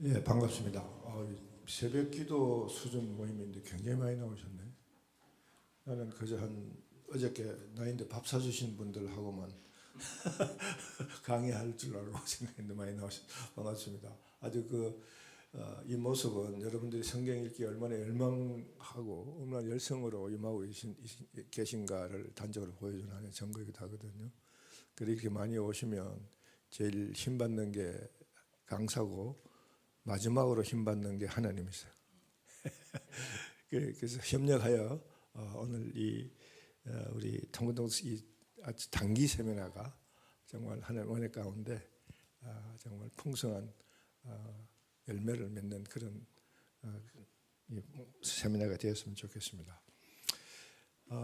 예, 반갑습니다. 새벽 기도 수준 모임인데 굉장히 많이 나오셨네. 나는 그저 어저께 나인데 밥 사주신 분들하고만 강의할 줄 알고 생각했는데 많이 나오셨. 반갑습니다. 아주 이 모습은 여러분들이 성경 읽기 얼마나 열망하고 얼마나 열성으로 임하고 계신가를 단적으로 보여주는 하나의 증거이기도 하거든요. 그렇게 많이 오시면 제일 힘받는 게 강사고 마지막으로 힘받는 게 하나님이세요. 그래서 협력하여 오늘 우리 통근동 이 아주 단기 세미나가 정말 하나님 은혜 가운데 정말 풍성한 열매를 맺는 그런 이 세미나가 되었으면 좋겠습니다.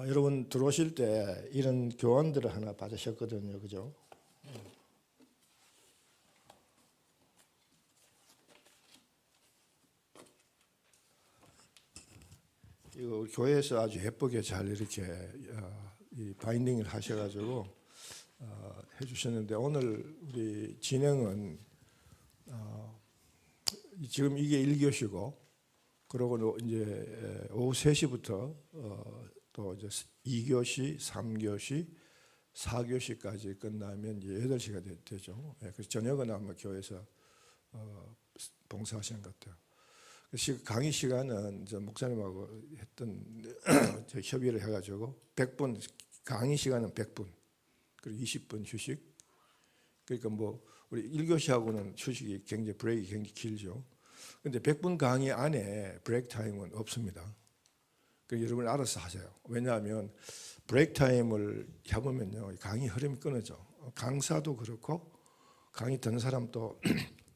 여러분 들어오실 때 이런 교환들을 하나 받으셨거든요, 그죠? 이거 교회에서 아주 예쁘게 잘 이렇게 이 바인딩을 하셔가지고 해주셨는데 오늘 우리 진행은 지금 이게 1교시고 그러고 이제 오후 3시부터 또 이제 2교시, 3교시, 4교시까지 끝나면 이제 8시가 되죠. 그래서 저녁은 아마 교회에서 봉사하시는 것 같아요. 강의 시간은 저 목사님하고 했던 협의를 해가지고 100분 강의 시간은 100분 그리고 20분 휴식. 그러니까 뭐 우리 1교시하고는 휴식이 굉장히 브레이크 굉장히 길죠. 근데 100분 강의 안에 브레이크 타임은 없습니다. 그러니까 여러분 알아서 하세요. 왜냐하면 브레이크 타임을 잡으면요 강의 흐름이 끊어져. 강사도 그렇고 강의 듣는 사람도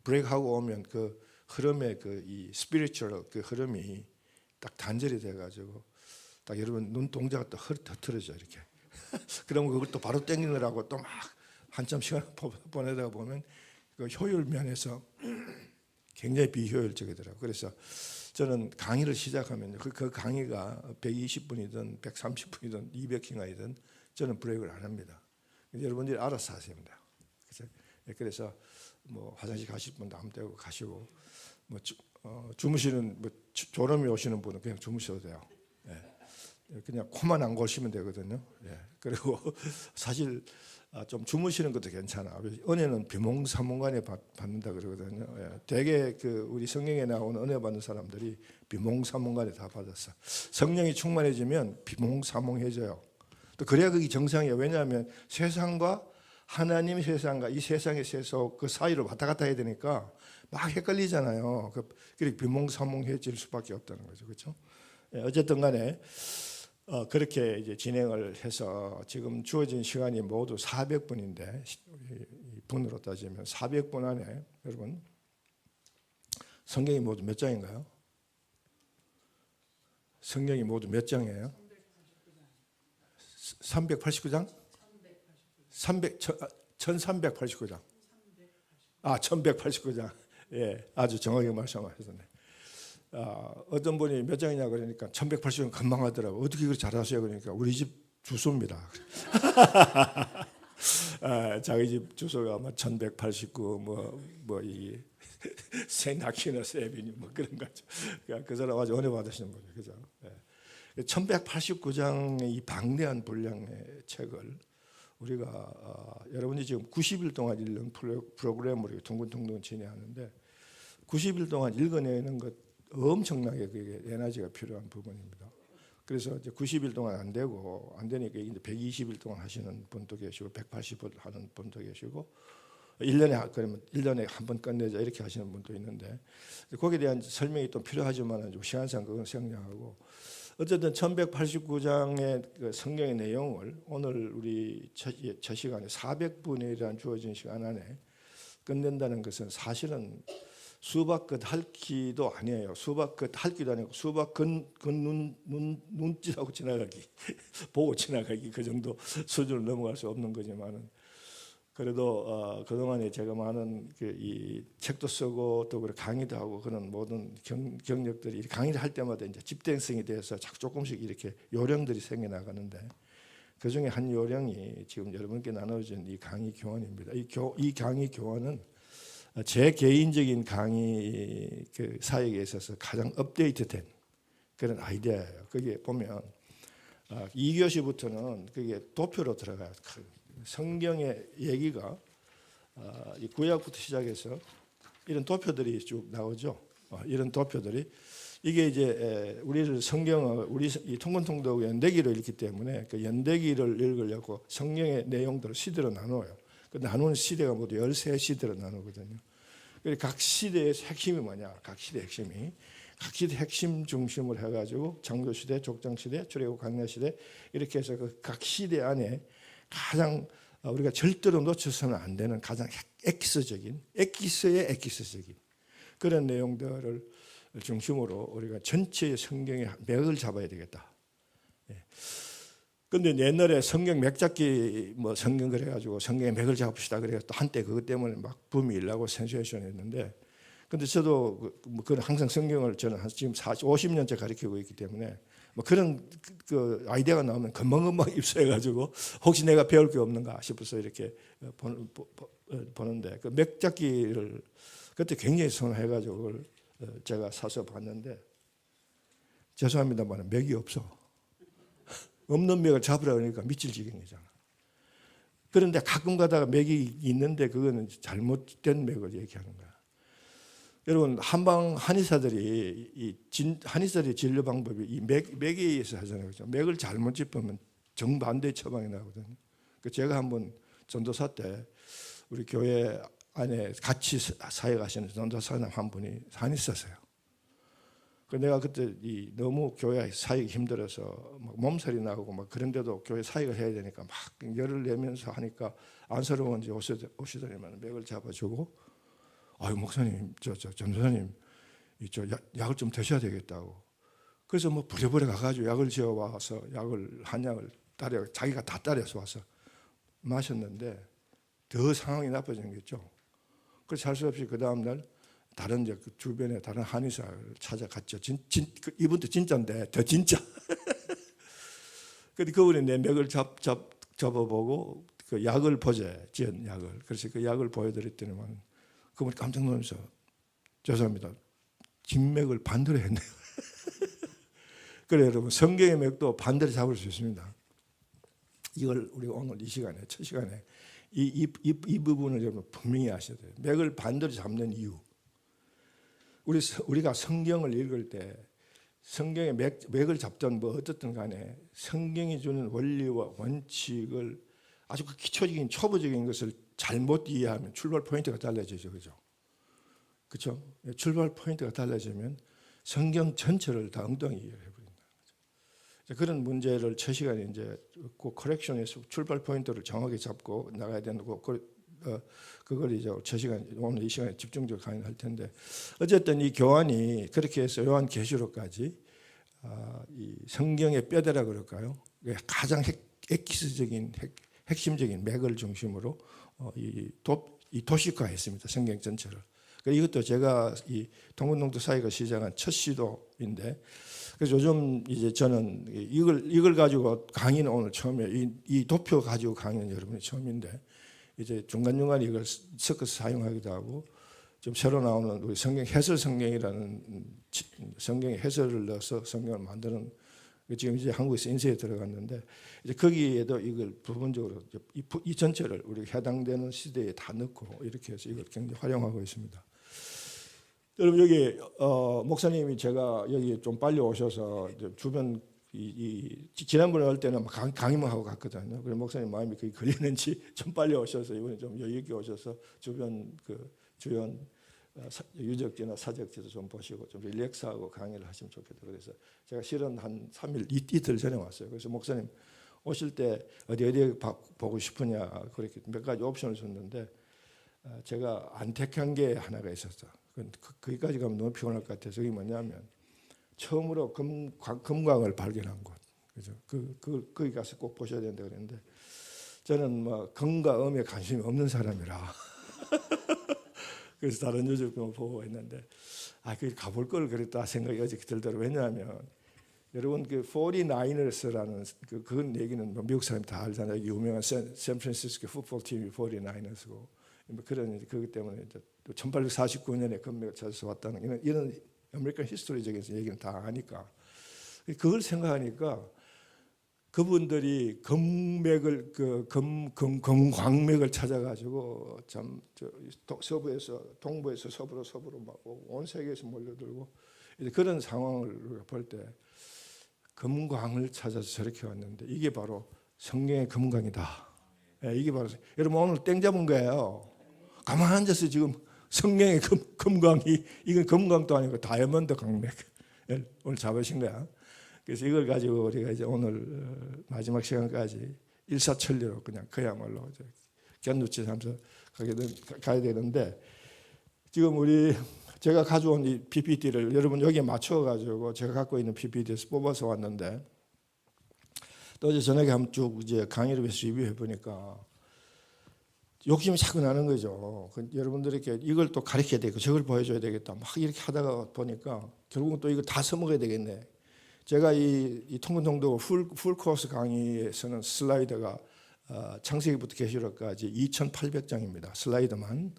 브레이크 하고 오면 그 흐름의 이 스피리추얼 그 흐름이 딱 단절이 돼가지고 딱 여러분 눈 동자가 또 흐트러져 이렇게. 그러면 그걸 또 바로 땡기느라고 또 막 한참 시간 보내다가 보면 그 효율 면에서 굉장히 비효율적이더라고요. 그래서 저는 강의를 시작하면 그 강의가 120분이든 130분이든 200시간이든 저는 브레이크를 안 합니다. 여러분들이 알아서 하셔야 됩니다. 그래서 뭐 화장실 가실 분도 아무 때고 가시고 뭐 주무시는 뭐 졸음이 오시는 분은 그냥 주무셔도 돼요. 그냥 코만 안 골시면 되거든요. 그리고 사실 좀 주무시는 것도 괜찮아. 은혜는 비몽사몽간에 받는다 그러거든요. 되게 우리 성경에 나오는 은혜 받는 사람들이 비몽사몽간에 다 받았어. 성령이 충만해지면 비몽사몽해져요. 또 그래야 그게 정상이에요. 왜냐하면 세상과 하나님 세상과 이 세상의 세속 그 사이로 왔다 갔다 해야 되니까 막 헷갈리잖아요. 그렇게 비몽사몽해질 수밖에 없다는 거죠, 그렇죠? 어쨌든 간에 그렇게 이제 진행을 해서 지금 주어진 시간이 모두 400분인데 분으로 따지면 400분 안에 여러분 성경이 모두 몇 장인가요? 성경이 모두 몇 장이에요? 389장? 1389장. 1189장. 예, 아주 정확하게 말씀하셨네. 어떤 분이 몇 장이냐 그러니까 1180장 금방 하더라고. 어떻게 그렇게 잘하세요? 그러니까 우리 집 주소입니다. 자기 집 주소가 아마 1189 뭐이 세인아퀴나 세비니 뭐 그런 거죠. 그 사람 아주 은혜 받으시는 거죠, 그죠? 1189장의 이 방대한 분량의 책을 우리가 여러분이 지금 90일 동안 읽는 프로그램으로 둥근둥근 진행하는데 90일 동안 읽어내는 것 엄청나게 그게 에너지가 필요한 부분입니다. 그래서 이제 90일 동안 안 되니까 이제 120일 동안 하시는 분도 계시고 180일 하는 분도 계시고 1년에 그러면 1년에 한 번 끝내자 이렇게 하시는 분도 있는데 거기에 대한 설명이 또 필요하지만 시간상 그건 생략하고 어쨌든 1189장의 그 성경의 내용을 오늘 우리 첫 시간에 400분이라는 주어진 시간 안에 끝낸다는 것은 사실은 수박 끝 핥기도 아니에요. 수박 끝 핥기도 아니고 수박 눈짓하고 지나가기 보고 지나가기 그 정도 수준을 넘어갈 수 없는 거지만은 그래도 그동안에 제가 많은 이 책도 쓰고 또 강의도 하고 그런 모든 경력들이 강의를 할 때마다 이제 집대성이 돼서 자꾸 조금씩 이렇게 요령들이 생겨 나가는데 그 중에 한 요령이 지금 여러분께 나눠진 이 강의 교환입니다. 이 강의 교환은 제 개인적인 강의 그 사역에 있어서 가장 업데이트된 그런 아이디어예요. 거기에 보면 2교시부터는 그게 도표로 들어가요. 성경의 얘기가 이 구약부터 시작해서 이런 도표들이 쭉 나오죠. 이런 도표들이 이게 이제 우리를 성경을 우리 이 통근통독 연대기로 읽기 때문에 그 연대기를 읽으려고 성경의 내용들을 시대로 나눠요. 그 나누는 시대가 모두 13시대로 나누거든요. 각 시대의 핵심이 뭐냐? 각 시대 핵심이 각 시대 핵심 중심을 해가지고 장교시대, 족장시대, 출애굽 광야시대 이렇게 해서 그 각 시대 안에 가장 우리가 절대로 놓쳐서는 안 되는 가장 엑기스적인 그런 내용들을 중심으로 우리가 전체의 성경의 맥을 잡아야 되겠다. 그런데 옛날에 성경 맥 잡기 뭐 성경 그래가지고 성경의 맥을 잡읍시다 그래서 또 한때 그것 때문에 막 붐이 일라고 센세이션했는데, 근데 저도 그건 항상 성경을 저는 지금 50년째 가르치고 있기 때문에 뭐 그런 그 아이디어가 나오면 금방금방 입수해가지고 혹시 내가 배울 게 없는가 싶어서 이렇게 보는데 그 맥 잡기를 그때 굉장히 선호해가지고 그걸 제가 사서 봤는데 죄송합니다만 맥이 없어. 없는 맥을 잡으라 그러니까 미칠 지경이잖아. 그런데 가끔 가다가 맥이 있는데 그거는 잘못된 맥을 얘기하는 거야. 여러분 한방 한의사들이 한의사들의 진료 방법이 이 맥에 의해서 하잖아요. 그렇죠? 맥을 잘못 짚으면 정반대 처방이 나거든요. 제가 한번 전도사 때 우리 교회 안에 같이 사역하시는 전도사님 한 분이 한의사세요. 내가 그때 너무 교회 사역이 힘들어서 막 몸살이 나고 막 그런데도 교회 사역을 해야 되니까 막 열을 내면서 하니까 안쓰러운지 오시더니만 맥을 잡아주고, 아유 목사님, 전도사님, 약을 좀 드셔야 되겠다고. 그래서 뭐 부랴부랴 가가지고 약을 지어 와서 한약을 자기가 다 따려서 와서 마셨는데 더 상황이 나빠진 거죠. 그래서 할 수 없이 그 다음 날 다른 그 주변에 다른 한의사를 찾아갔죠. 이분도 진짜인데 더 진짜. 근데 그분이 내 맥을 잡아보고 그 약을 보재, 지은 약을. 그래서 그 약을 보여드렸더니만 그분이 깜짝 놀라면서 죄송합니다. 진맥을 반대로 했네요. 그래 여러분 성경의 맥도 반대로 잡을 수 있습니다. 이걸 우리가 오늘 이 시간에 첫 시간에 이 부분을 여러분 분명히 아셔야 돼요. 맥을 반대로 잡는 이유. 우리가 성경을 읽을 때 성경의 맥을 잡든 뭐 어떻든 간에 성경이 주는 원리와 원칙을 아주 그 기초적인 초보적인 것을 잘못 이해하면 출발 포인트가 달라지죠. 그렇죠? 출발 포인트가 달라지면 성경 전체를 다 엉뚱히 이해를 해버린다. 그런 문제를 첫 시간에 이제 그 커렉션에서 출발 포인트를 정확히 잡고 나가야 되는 그걸 이제 첫 시간 오늘 이 시간에 집중적으로 강의할 텐데, 어쨌든 이 교환이 그렇게 해서 요한계시록까지 이 성경의 뼈대라 그럴까요? 가장 엑기스적인 핵심적인 맥을 중심으로 이 도식화했습니다. 성경 전체를. 이것도 제가 이 통근동도 사이가 시작한 첫 시도인데, 그래서 요즘 이제 저는 이걸 가지고 강의는 오늘 처음이에요. 이 도표 가지고 강의는 여러분이 처음인데, 이제 중간중간 이걸 섞어서 사용하기도 하고, 좀 새로 나오는 우리 성경 해설 성경이라는 성경의 해설을 넣어서 성경을 만드는, 지금 이제 한국에서 인쇄에 들어갔는데, 이제 거기에도 이걸 부분적으로 이 전체를 우리 해당되는 시대에 다 넣고 이렇게 해서 이걸 굉장히 활용하고 있습니다. 여러분 여기 목사님이 제가 여기 좀 빨리 오셔서 주변 지난번에 올 때는 강의만 하고 갔거든요. 그래서 목사님 마음이 그게 걸리는지 좀 빨리 오셔서 이번에 좀 여유 있게 오셔서 주변 그 주연 유적지나 사적지도 좀 보시고 좀 릴렉스하고 강의를 하시면 좋겠다. 그래서 제가 실은 한 3일 이틀 전에 왔어요. 그래서 목사님 오실 때 어디 보고 싶으냐 그렇게 몇 가지 옵션을 줬는데 제가 안 택한 게 하나가 있었어. 거기까지 가면 너무 피곤할 것 같아서 그게 뭐냐면 처음으로 금광을 발견한 곳. 그죠? 거기 가서 꼭 보셔야 된다 그랬는데 저는 뭐 금과 음에 관심이 없는 사람이라 그래서 다른 유적을 보고 있는데 거기 가볼 걸 그랬다 생각이 어저께 들더라고요. 왜냐하면 여러분 그 49ers라는 그건 얘기는 뭐 미국 사람이 다 알잖아요. 유명한 샌프란시스코 풋볼 팀이 49ers고 뭐 그런 그것 때문에 이제 1849년에 금맥을 찾아서 왔다는 이런 아메리칸 히스토리적인 얘기는 다 아니까 그걸 생각하니까 그분들이 금맥을 금광맥을 찾아가지고 참 서부에서 동부에서 서부로 막 온 세계에서 몰려들고 이제 그런 상황을 볼 때 금광을 찾아서 저렇게 왔는데 이게 바로 성경의 금광이다. 이게 바로 여러분 오늘 땡 잡은 거예요. 가만 앉아서 지금 성경의 금광이 이건 금광도 아니고 다이아몬드 강맥 오늘 잡으신 거야. 그래서 이걸 가지고 우리가 이제 오늘 마지막 시간까지 일사천리로 그냥 그야말로 견누치 삼서 가야 되는데 지금 제가 가져온 이 PPT를 여러분 여기에 맞춰가지고 제가 갖고 있는 PPT에서 뽑아서 왔는데 또 어제 저녁에 한번 쭉 이제 강의를 위해서 리뷰해 보니까 욕심이 자꾸 나는 거죠. 여러분들에게 이걸 또 가르쳐야 되고 저걸 보여줘야 되겠다. 막 이렇게 하다가 보니까 결국은 또 이걸 다 써먹어야 되겠네. 제가 이 통근통도 풀 코스 강의에서는 슬라이드가 창세기부터 계시록까지 2,800장입니다. 슬라이드만.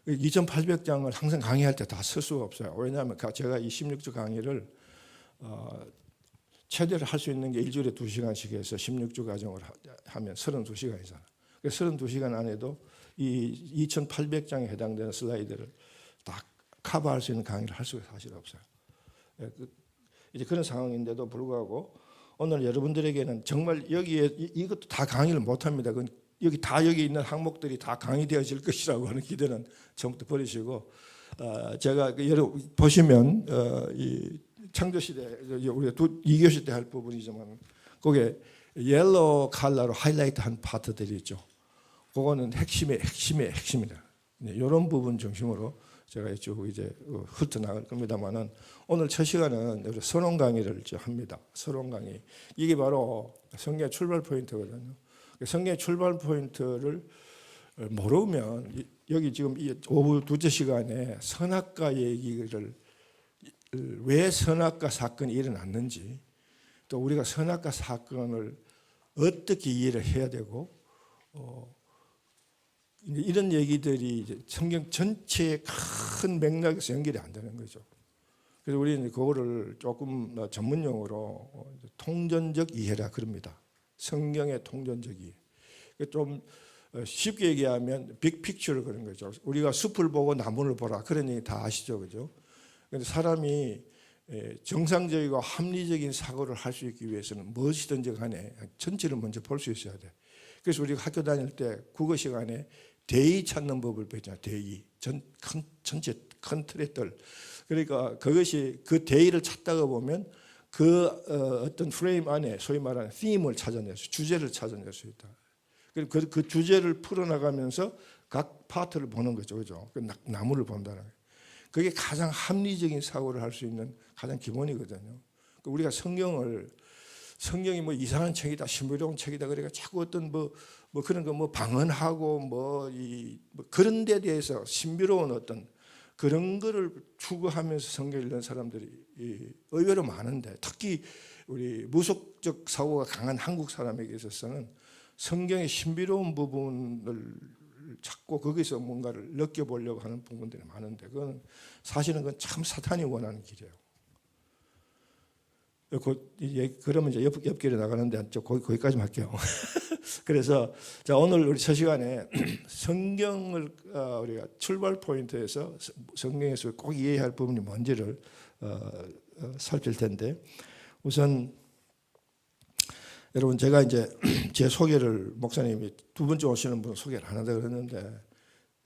2,800장을 항상 강의할 때 다 쓸 수가 없어요. 왜냐하면 제가 이 16주 강의를 최대로 할 수 있는 게 일주일에 2시간씩 해서 16주 과정을 하면 32시간이잖아요. 32시간 안에도 이 2,800장에 해당되는 슬라이드를 다 커버할 수 있는 강의를 할 수가 사실 없어요. 이제 그런 상황인데도 불구하고 오늘 여러분들에게는 정말 여기에 이것도 다 강의를 못합니다. 여기 있는 항목들이 다 강의되어질 것이라고 하는 기대는 처음부터 버리시고 제가 여러분 보시면 이 창조시대 우리가 2교시 때 할 부분이지만 거기에 옐로우 컬러로 하이라이트한 파트들이 있죠. 그거는 핵심이다. 이런 부분 중심으로 제가 쭉 이제 훑어나갈 겁니다만은 오늘 첫 시간은 서론 강의를 합니다. 서론 강의. 이게 바로 성경의 출발 포인트거든요. 성경의 출발 포인트를 모르면 여기 지금 이 오후 두째 시간에 선악과 얘기를 왜 선악과 사건이 일어났는지 또 우리가 선악과 사건을 어떻게 이해를 해야 되고 이런 얘기들이 이제 성경 전체의 큰 맥락에서 연결이 안 되는 거죠. 그래서 우리는 그거를 조금 전문용어로 통전적 이해라 그럽니다. 성경의 통전적 이해. 좀 쉽게 얘기하면 빅픽처를 그런 거죠. 우리가 숲을 보고 나무를 보라 그런 얘기 다 아시죠, 그죠? 그런데 사람이 정상적이고 합리적인 사고를 할 수 있기 위해서는 무엇이든지 간에 전체를 먼저 볼 수 있어야 돼. 그래서 우리가 학교 다닐 때 국어 시간에 대의 찾는 법을 배웠잖아요. 대의. 전체 큰 틀들. 그러니까 그것이 그 대의를 찾다가 보면 그 어떤 프레임 안에 소위 말하는 theme을 찾아낼 수, 주제를 찾아낼 수 있다. 그리고 그 주제를 풀어나가면서 각 파트를 보는 거죠. 그죠? 그 나무를 본다는 거예요. 그게 가장 합리적인 사고를 할 수 있는 가장 기본이거든요. 우리가 성경이 뭐 이상한 책이다, 신비로운 책이다, 그러니까 자꾸 어떤 뭐 그런 거 뭐 방언하고 뭐 그런 데 대해서 신비로운 어떤 그런 거를 추구하면서 성경을 읽는 사람들이 의외로 많은데 특히 우리 무속적 사고가 강한 한국 사람에게 있어서는 성경의 신비로운 부분을 찾고 거기서 뭔가를 느껴보려고 하는 부분들이 많은데 그건 사실은 그건 참 사탄이 원하는 길이에요. 그러면 이제 옆길에 나가는데 거기까지만 할게요. 그래서 자 오늘 우리 첫 시간에 성경을 우리가 출발 포인트에서 성경에서 꼭 이해해야 할 부분이 뭔지를 살필 텐데 우선 여러분 제가 이제 제 소개를 목사님이 두 번째 오시는 분 소개를 안 한다 그랬는데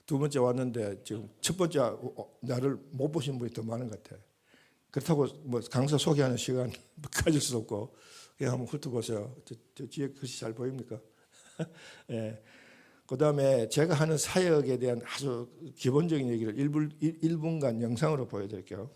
두 번째 왔는데 지금 첫 번째 나를 못 보신 분이 더 많은 것 같아요. 그렇다고 뭐 강사 소개하는 시간 가질 수 없고 그냥 한번 훑어보세요. 저 뒤에 글씨 잘 보입니까? 예. 그다음에 제가 하는 사역에 대한 아주 기본적인 얘기를 1분간 영상으로 보여드릴게요.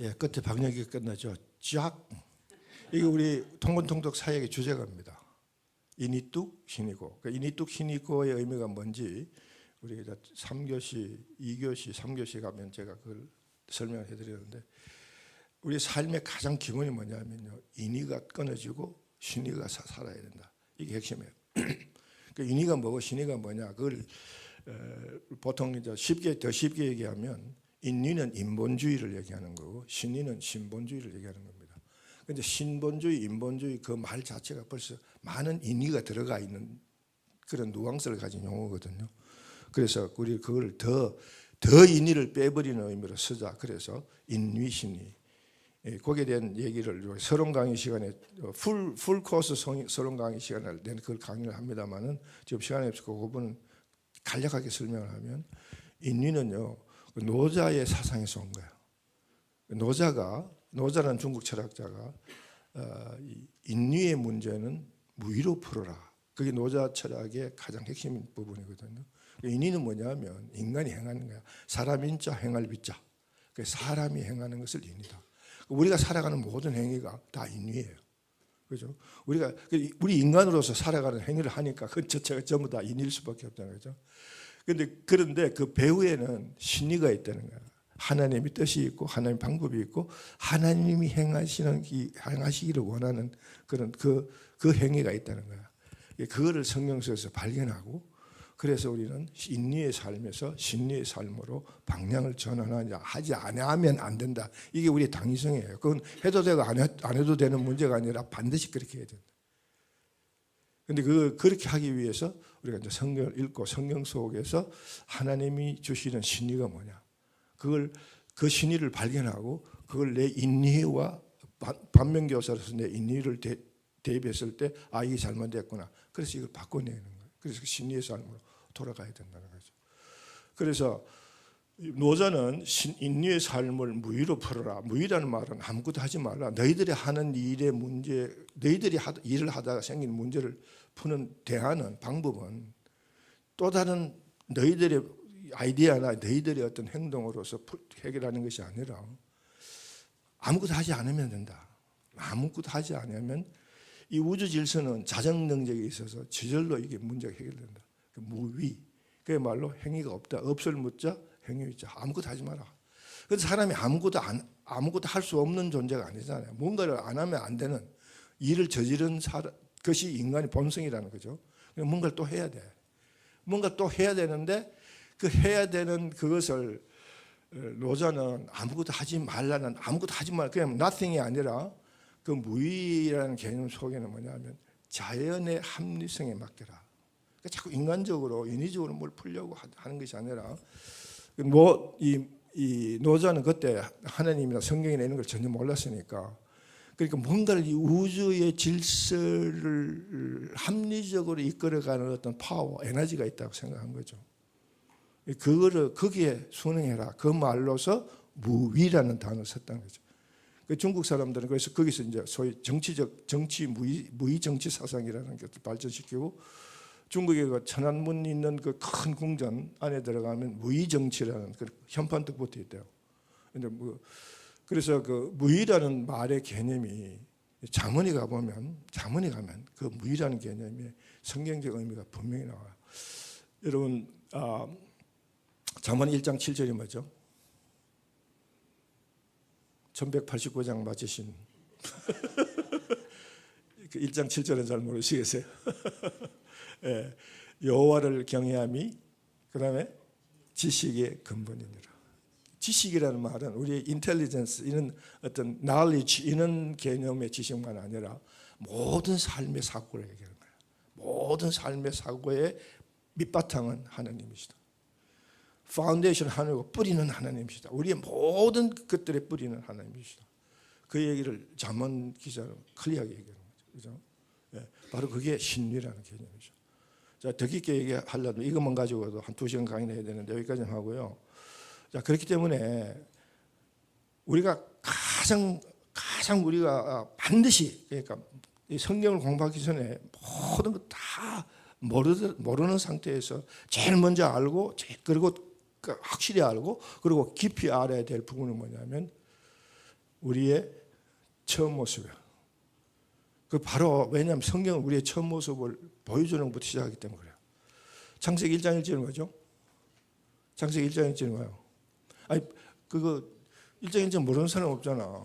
예, 끝에 박력이 끝나죠. 쫙. 이게 우리 통곤통독 사역의 주제가입니다. 이니뚝 신이고. 그러니까 이니뚝 신이고의 의미가 뭔지 우리 3교시, 2교시, 3교시 가면 제가 그걸 설명을 해드리는데, 우리 삶의 가장 기본이 뭐냐면요, 인의가 끊어지고 신의가 살아야 된다. 이게 핵심이에요. 그 인의가 뭐고 신의가 뭐냐? 그걸 보통 이제 더 쉽게 얘기하면 인의는 인본주의를 얘기하는 거고 신의는 신본주의를 얘기하는 겁니다. 그런데 신본주의, 인본주의 그 말 자체가 벌써 많은 인의가 들어가 있는 그런 누앙스를 가진 용어거든요. 그래서 우리 그걸 더 인의를 빼버리는 의미로 쓰자. 그래서 인위신의. 거기에 대한 얘기를 서론 강의 시간에 풀 코스 서론 강의 시간에 그걸 강의를 합니다만은 지금 시간이 없어서 그 부분은 간략하게 설명을 하면, 인위는요 노자의 사상에서 온 거예요. 노자라는 중국 철학자가 인위의 문제는 무위로 풀어라. 그게 노자 철학의 가장 핵심 부분이거든요. 인위는 뭐냐면 인간이 행하는 거야. 사람 인자 행할 비자. 사람이 행하는 것을 인위다. 우리가 살아가는 모든 행위가 다 인위예요. 그죠? 우리 인간으로서 살아가는 행위를 하니까 그 자체가 전부 다 인위일 수밖에 없다는 거죠. 그런데 그 배후에는 신의가 있다는 거예요. 하나님의 뜻이 있고 하나님의 방법이 있고 하나님이 행하시기를 원하는 그런 그 행위가 있다는 거야. 그거를 성경 속에서 발견하고, 그래서 우리는 인리의 삶에서 신리의 삶으로 방향을 전환하지 않으면 안 된다. 이게 우리의 당위성이에요. 그건 해도 되고 안 해도 되는 문제가 아니라 반드시 그렇게 해야 된다. 그런데 그렇게 하기 위해서 우리가 이제 성경을 읽고 성경 속에서 하나님이 주시는 신리가 뭐냐, 그 신리를 발견하고 그걸 내 인리와 반면교사로서 내 인리를 대입했을 때 이게 잘못됐구나. 그래서 이걸 바꿔내는 거예요. 그래서 신리의 삶으로 돌아가야 된다는 거죠. 그래서 노자는 인류의 삶을 무위로 풀어라. 무위라는 말은 아무것도 하지 말라. 너희들이 하는 일의 문제, 너희들이 일을 하다가 생긴 문제를 푸는 대안은, 방법은 또 다른 너희들의 아이디어나 너희들의 어떤 행동으로서 해결하는 것이 아니라 아무것도 하지 않으면 된다. 아무것도 하지 않으면 이 우주 질서는 자정 능력에 있어서 저절로 이게 문제가 해결된다. 무위. 그야말로 행위가 없다. 없을 묻자 행위 있자. 아무것도 하지 마라. 그래서 사람이 아무것도 할 수 없는 존재가 아니잖아요. 뭔가를 안 하면 안 되는 일을 저지른 것이 인간의 본성이라는 거죠. 뭔가를 또 해야 돼. 뭔가 또 해야 되는데 그 해야 되는 그것을 노자는 아무것도 하지 말라는, 아무것도 하지 말, 그냥 nothing이 아니라 그 무위라는 개념 속에는 뭐냐면 자연의 합리성에 맡겨라. 그러니까 자꾸 인간적으로 인위적으로 뭘 풀려고 하는 것이 아니라, 이 노자는 그때 하나님이나 성경이나 이런 걸 전혀 몰랐으니까, 그러니까 뭔가를 이 우주의 질서를 합리적으로 이끌어가는 어떤 파워, 에너지가 있다고 생각한 거죠. 그거를 거기에 순응해라. 그 말로서 무위라는 단어를 썼다는 거죠. 그 중국 사람들은 그래서 거기서 이제 소위 정치 무위 정치 사상이라는 것을 발전시키고, 중국에 그 천안문 있는 그 큰 궁전 안에 들어가면 무위 정치라는 그 현판도 붙어 있대요. 근데 그래서 그 무위라는 말의 개념이 잠언에 가면 그 무위라는 개념이 성경적 의미가 분명히 나와요. 여러분, 잠언 1장 7절이 뭐죠? 1189장 맞으신 1장 7절은 잘 모르시겠어요? 예, 여호와를 경외함이 그다음에 지식의 근본이니라. 지식이라는 말은 우리의 인텔리전스, 이런 어떤 knowledge, 이런 개념의 지식만 아니라 모든 삶의 사고를 얘기하는 거예요. 모든 삶의 사고의 밑바탕은 하나님이시다. 파운데이션 하나님이고 뿌리는 하나님이시다. 우리의 모든 것들의 뿌리는 하나님이시다. 그 얘기를 잠언 기자로 클리어하게 얘기하는 거죠. 그죠? 예, 바로 그게 신리라는 개념이죠. 자, 더 깊게 얘기하려면 이것만 가지고도 한 2시간 강의를 해야 되는데 여기까지 하고요. 자, 그렇기 때문에 우리가 가장 우리가 반드시, 그러니까 이 성경을 공부하기 전에 모든 것 다 모르는 상태에서 제일 먼저 알고, 그리고 확실히 알고, 그리고 깊이 알아야 될 부분은 뭐냐면 우리의 처음 모습이야. 그 바로 왜냐하면 성경은 우리의 처음 모습을 보여주는 것부터 시작하기 때문에 그래요. 창세기 1장 1절은 뭐죠? 창세기 1장 1절은 뭐예요? 아니 그거 1장 1절 모르는 사람 없잖아.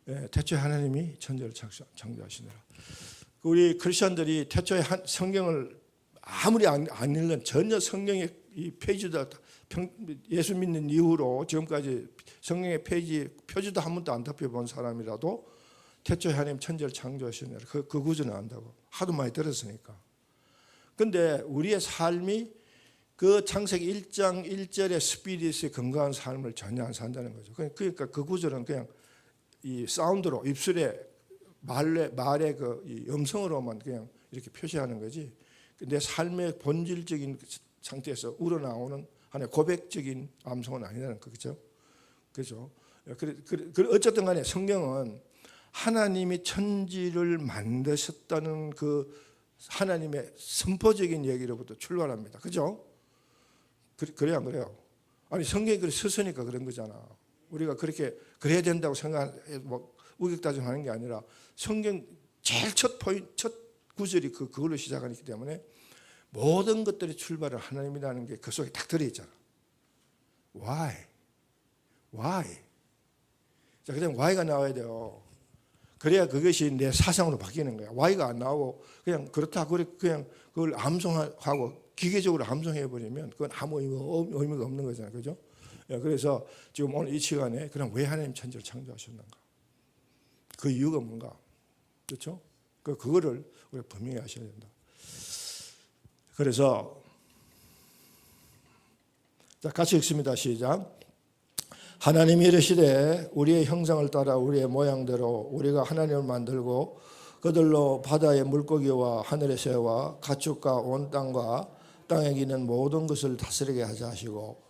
네, 태초에 하나님이 천지를 창조하시느라. 우리 크리스천들이 태초에 성경을 아무리 안 읽는 전혀 성경의 이 페이지도 예수 믿는 이후로 지금까지 성경의 표지도 한 번도 안 덮여본 사람이라도 태초에 하나님 천지를 창조하시느라 그 구절은 안다고 하도 많이 들었으니까. 근데 우리의 삶이 그 창세기 1장 1절의 스피릿에 건강한 삶을 전혀 안 산다는 거죠. 그러니까 그 구절은 그냥 이 사운드로 입술에 말의 그 이 음성으로만 그냥 이렇게 표시하는 거지. 내 삶의 본질적인 상태에서 우러나오는 하나의 고백적인 암송은 아니라는 거죠. 그렇죠? 어쨌든 간에 성경은 하나님이 천지를 만드셨다는 그 하나님의 선포적인 얘기로부터 출발합니다. 그죠? 그래야 안 그래요? 아니 성경이 그렇게 쓰으니까 그런 거잖아. 우리가 그렇게 그래야 된다고 생각해 뭐 우격다짐하는 게 아니라 성경 제일 첫 구절이 그걸로 시작하기 때문에 모든 것들의 출발은 하나님이라는 게 그 속에 딱 들어있잖아. Why? 자, 그냥 Why가 나와야 돼요. 그래야 그것이 내 사상으로 바뀌는 거야. Why가 안 나오고 그냥 그렇다 그냥 그걸 암송하고 기계적으로 암송해버리면 그건 아무 의미가 없는 거잖아요. 그죠? 그래서 지금 오늘 이 시간에 그럼 왜 하나님 천지를 창조하셨는가? 그 이유가 뭔가? 그렇죠? 그거를 우리가 분명히 아셔야 된다. 그래서 자, 같이 읽습니다. 시작. 하나님이 이르시되 우리의 형상을 따라 우리의 모양대로 우리가 하나님을 만들고 그들로 바다의 물고기와 하늘의 새와 가축과 온 땅과 땅에 기는 모든 것을 다스리게 하자 하시고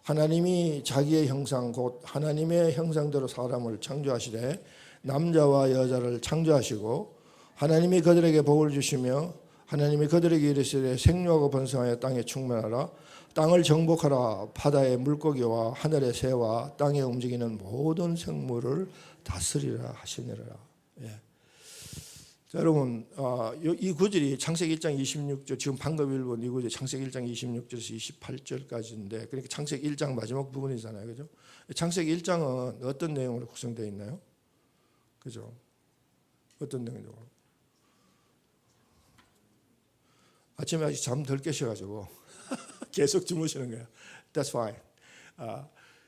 하나님이 자기의 형상 곧 하나님의 형상대로 사람을 창조하시되 남자와 여자를 창조하시고 하나님이 그들에게 복을 주시며 하나님이 그들에게 이르시되 생육하고 번성하여 땅에 충만하라 땅을 정복하라 바다의 물고기와 하늘의 새와 땅에 움직이는 모든 생물을 다스리라 하시니라. 예. 자, 여러분 이 구절이 창세기 1장 26절 지금 방금 읽은 이 구절이 창세기 1장 26절에서 28절까지인데 그러니까 창세기 1장 마지막 부분이잖아요. 그죠? 창세기 1장은 어떤 내용으로 구성되어 있나요? 그죠? 어떤 내용으로? 아침에 아직 잠 덜 깨셔가지고 계속 주무시는 거예요. That's fine.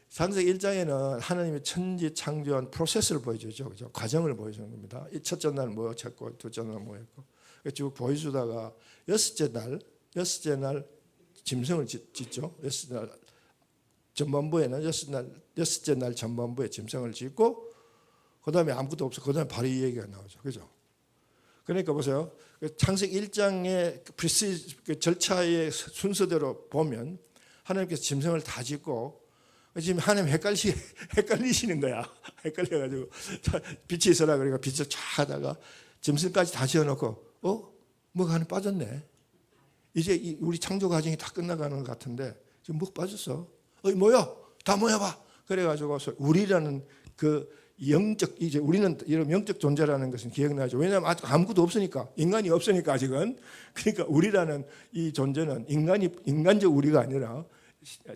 창세기 1장에는 하나님의 천지 창조한 프로세스를 보여주죠. 그죠? 과정을 보여주는 겁니다. 첫째 날 뭐 했고 둘째 날 뭐 했고 쭉 보여주다가 여섯째 날 짐승을 짓죠. 여섯째 날 전반부에는 여섯째 날 전반부에 짐승을 짓고 그 다음에 아무것도 없어. 그 다음에 바로 이 얘기가 나오죠. 그죠? 그러니까 보세요. 창세기 1장의 그 절차의 순서대로 보면 하나님께서 짐승을 다 짓고 지금 하나님 헷갈리시는 거야. 헷갈려가지고 빛이 있어라 그러니까 빛을 쫙 하다가 짐승까지 다 지어놓고 뭐가 하나 빠졌네. 이제 우리 창조 과정이 다 끝나가는 것 같은데 지금 뭐 빠졌어? 뭐야? 다 모여봐. 그래가지고 우리라는 그 영적 이제 우리는 이런 영적 존재라는 것은 기억나죠. 왜냐하면 아직 아무것도 없으니까 인간이 없으니까 아직은 그러니까 우리라는 이 존재는 인간적 우리가 아니라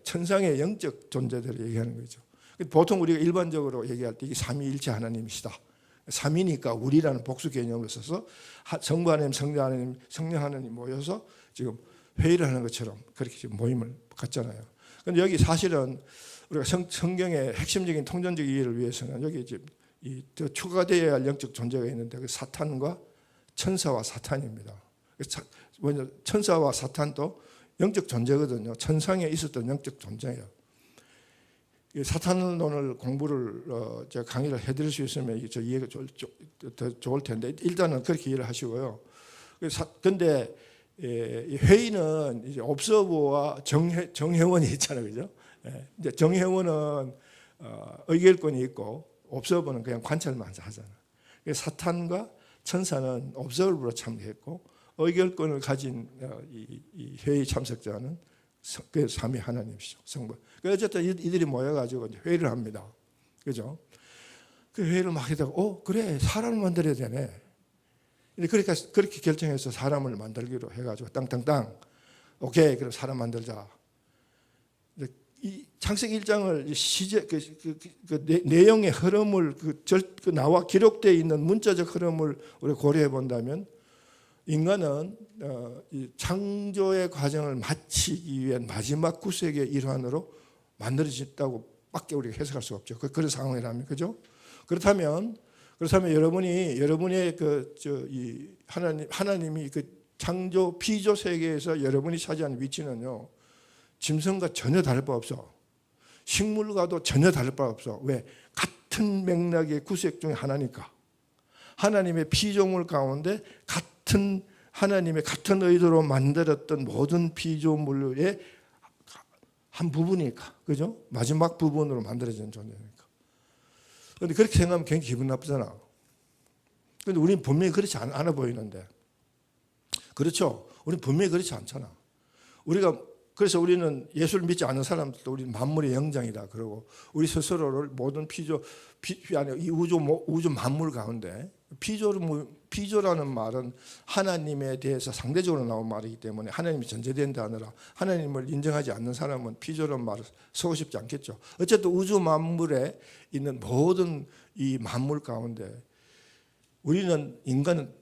천상의 영적 존재들을 얘기하는 거죠. 보통 우리가 일반적으로 얘기할 때 이게 삼위일체 하나님이시다. 삼위니까 우리라는 복수 개념을 써서 성부 하나님, 성령 하나님, 성령 하나님 모여서 지금 회의를 하는 것처럼 그렇게 지금 모임을 갖잖아요. 그런데 여기 사실은 우리가 성경의 핵심적인 통전적 이해를 위해서는 여기 이제 더 추가되어야 할 영적 존재가 있는데 그 사탄과 천사와 사탄입니다. 먼저 천사와 사탄도 영적 존재거든요. 천상에 있었던 영적 존재예요. 사탄론을 공부를 제가 강의를 해드릴 수 있으면 저 이해가 더 좋을 텐데 일단은 그렇게 이해를 하시고요. 그런데 회의는 이제 옵서버와 정회원이 있잖아요, 그죠? 이제 정회원은 의결권이 있고 옵서버는 그냥 관찰만 하잖아. 사탄과 천사는 옵서버로 참여했고 의결권을 가진 이 회의 참석자는 그 삼위 하나님이시죠, 성부. 어쨌든 이들이 모여가지고 회의를 합니다, 그죠? 그 회의를 막 하다가 그래 사람을 만들어야 되네. 그러니까 그렇게 결정해서 사람을 만들기로 해가지고 땅땅땅 오케이 그럼 사람 만들자. 이 창세기 1장을 시제 내용의 흐름을 나와 기록되어 있는 문자적 흐름을 우리 고려해 본다면 인간은 이 창조의 과정을 마치기 위한 마지막 구색의 일환으로 만들어졌다고 밖에 우리가 해석할 수가 없죠. 그런 상황이라면 그죠? 그렇다면 여러분의 이 하나님이 그 창조 피조 세계에서 여러분이 차지하는 위치는요. 짐승과 전혀 다를 바 없어. 식물과도 전혀 다를 바 없어. 왜? 같은 맥락의 구색 중에 하나니까. 하나님의 피조물 가운데 하나님의 같은 의도로 만들었던 모든 피조물의 한 부분이니까. 그죠? 마지막 부분으로 만들어진 존재니까. 그런데 그렇게 생각하면 굉장히 기분 나쁘잖아. 그런데 우리는 분명히 그렇지 않아 보이는데. 그렇죠? 우리는 분명히 그렇지 않잖아. 그래서 우리는 예수를 믿지 않는 사람들도 우리는 만물의 영장이다. 그러고 우리 스스로를 모든 이 우주 만물 가운데 피조라는 말은 하나님에 대해서 상대적으로 나온 말이기 때문에 하나님이 전제된 단어라 하나님을 인정하지 않는 사람은 피조라는 말을 쓰고 싶지 않겠죠. 어쨌든 우주 만물에 있는 모든 이 만물 가운데 인간은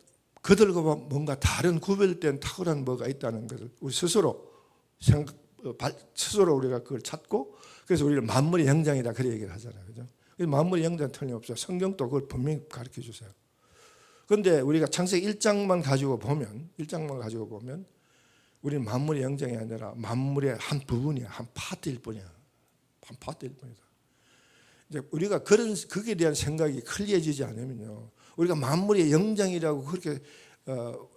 그들과 뭔가 다른 구별된 탁월한 뭐가 있다는 것을 우리 스스로 우리가 그걸 찾고 그래서 우리를 만물의 영장이다 그렇게 얘기를 하잖아요. 그죠? 만물의 영장은 틀림없어요. 성경도 그걸 분명히 가르쳐 주세요. 그런데 우리가 창세기 1장만 가지고 보면 우리는 만물의 영장이 아니라 만물의 한 부분이야. 한 파트일 뿐이야. 한 파트일 뿐이다. 이제 우리가 그에 대한 생각이 클리어지지 않으면요. 우리가 만물의 영장이라고 그렇게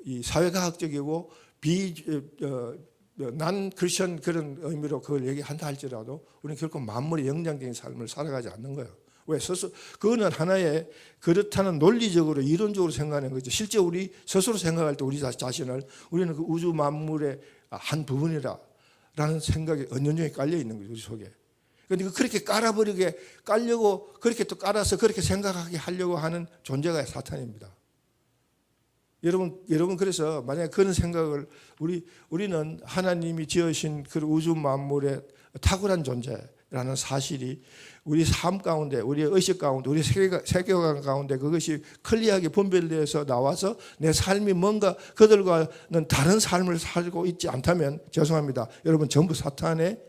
이 사회과학적이고 난 크리스천 그런 의미로 그걸 얘기한다 할지라도 우리는 결코 만물의 영장적인 삶을 살아가지 않는 거예요. 왜? 그거는 하나의 그렇다는 논리적으로 이론적으로 생각하는 거죠. 실제 우리 스스로 생각할 때 우리 자신을 우리는 그 우주 만물의 한 부분이라는 생각이 은연중에 깔려 있는 거죠. 우리 속에. 그런데 그렇게 깔려고 그렇게 또 깔아서 그렇게 생각하게 하려고 하는 존재가 사탄입니다. 여러분 그래서 만약에 그런 생각을 우리는 하나님이 지으신 그 우주 만물의 탁월한 존재라는 사실이 우리 삶 가운데, 우리의 의식 가운데, 우리 세계관 가운데 그것이 클리어하게 분별되어서 나와서 내 삶이 뭔가 그들과는 다른 삶을 살고 있지 않다면 죄송합니다. 여러분 전부 사탄의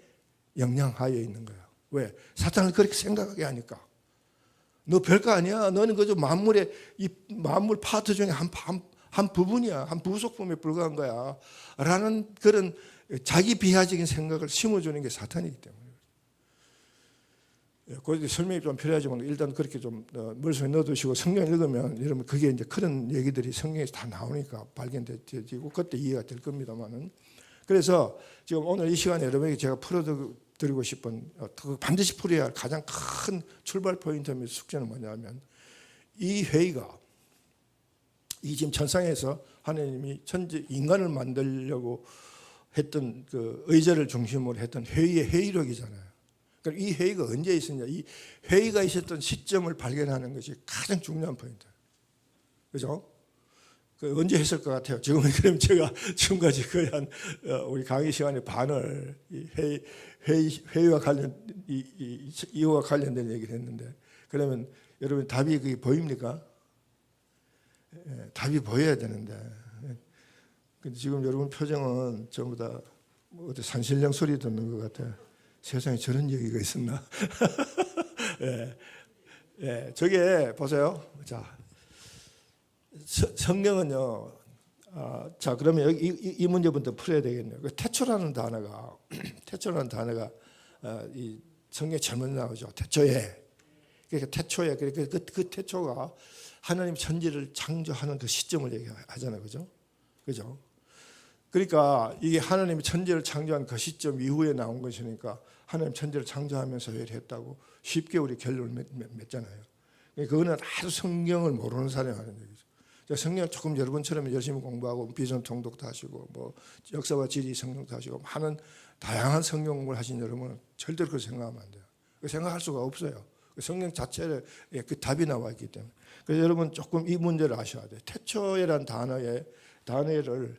영향하에 있는 거예요. 왜? 사탄을 그렇게 생각하게 하니까. 너 별거 아니야. 너는 그저 이 만물 파트 중에 한 부분이야. 한 부속품에 불과한 거야. 라는 그런 자기 비하적인 생각을 심어주는 게 사탄이기 때문에. 그 설명이 좀 필요하지만 일단 그렇게 좀 머릿속에 넣어두시고 성경 읽으면 여러분 그게 이제 그런 얘기들이 성경에서 다 나오니까 발견되고 그때 이해가 될 겁니다만은. 그래서 지금 오늘 이 시간에 여러분에게 제가 풀어드리고 싶은 반드시 풀어야 할 가장 큰 출발 포인트 및 숙제는 뭐냐면 이 회의가 이 지금 천상에서 하나님이 인간을 만들려고 했던 그 의제를 중심으로 했던 회의의 회의록이잖아요. 그러니까 이 회의가 언제 있었냐? 이 회의가 있었던 시점을 발견하는 것이 가장 중요한 포인트예요. 그죠? 언제 했을 것 같아요? 지금은 그럼 제가 지금까지 거의 우리 강의 시간의 반을 이 회의와 이와 관련된 얘기를 했는데 그러면 여러분 답이 그게 보입니까? 답이 보여야 되는데 근데 지금 여러분 표정은 전부 다 어디 산신령 소리 듣는 것 같아요. 세상에 저런 얘기가 있었나? 저게 보세요. 자, 성경은요. 자, 그러면 여기 이 문제부터 풀어야 되겠네요. 태초라는 단어가 이 성경에 잘못 나오죠. 태초에. 그러니까 태초에 그 태초가 하나님 천지를 창조하는 그 시점을 얘기하잖아요, 그죠? 그죠? 그러니까 이게 하나님이 천지를 창조한 그 시점 이후에 나온 것이니까 하나님 천지를 창조하면서 회의했다고 쉽게 우리 결론을 맺잖아요. 그거는 아주 성경을 모르는 사람이 하는 얘기죠. 성경을 조금 여러분처럼 열심히 공부하고 비전 통독도 하시고 뭐 역사와 지리 성경도 하시고 많은 다양한 성경 공부를 하신 여러분은 절대로 그렇게 생각하면 안 돼요. 생각할 수가 없어요. 성경 자체에 그 답이 나와 있기 때문에. 그래서 여러분 조금 이 문제를 아셔야 돼요. 태초에란 단어를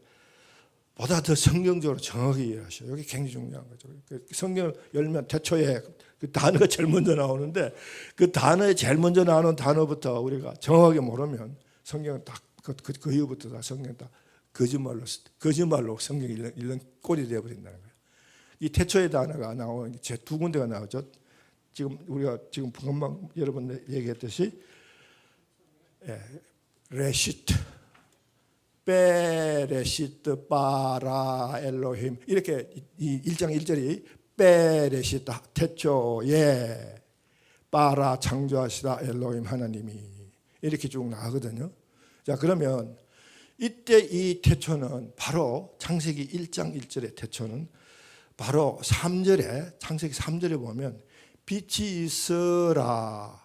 보다 더 성경적으로 정확히 이해하셔요. 이게 굉장히 중요한 거죠. 성경을 열면 태초에 그 단어가 제일 먼저 나오는데 그 단어에 제일 먼저 나오는 단어부터 우리가 정확하게 모르면 성경은 딱 그 이후부터 다 성경 다 거짓말로 성경이 읽는 꼴이 되어버린다는 거예요. 이 태초의 단어가 나오는 게 제 두 군데가 나오죠. 지금 우리가 지금 금방 여러분 얘기했듯이 레시트, 베레시트, 바라 엘로힘 이렇게 이 1장 1절이 베레시트 태초에 바라 창조하시다 엘로힘 하나님이 이렇게 쭉 나가거든요. 자, 그러면 이때 이 태초는 바로 창세기 1장 1절의 태초는 바로 3절에 창세기 3절에 보면 빛이 있어라.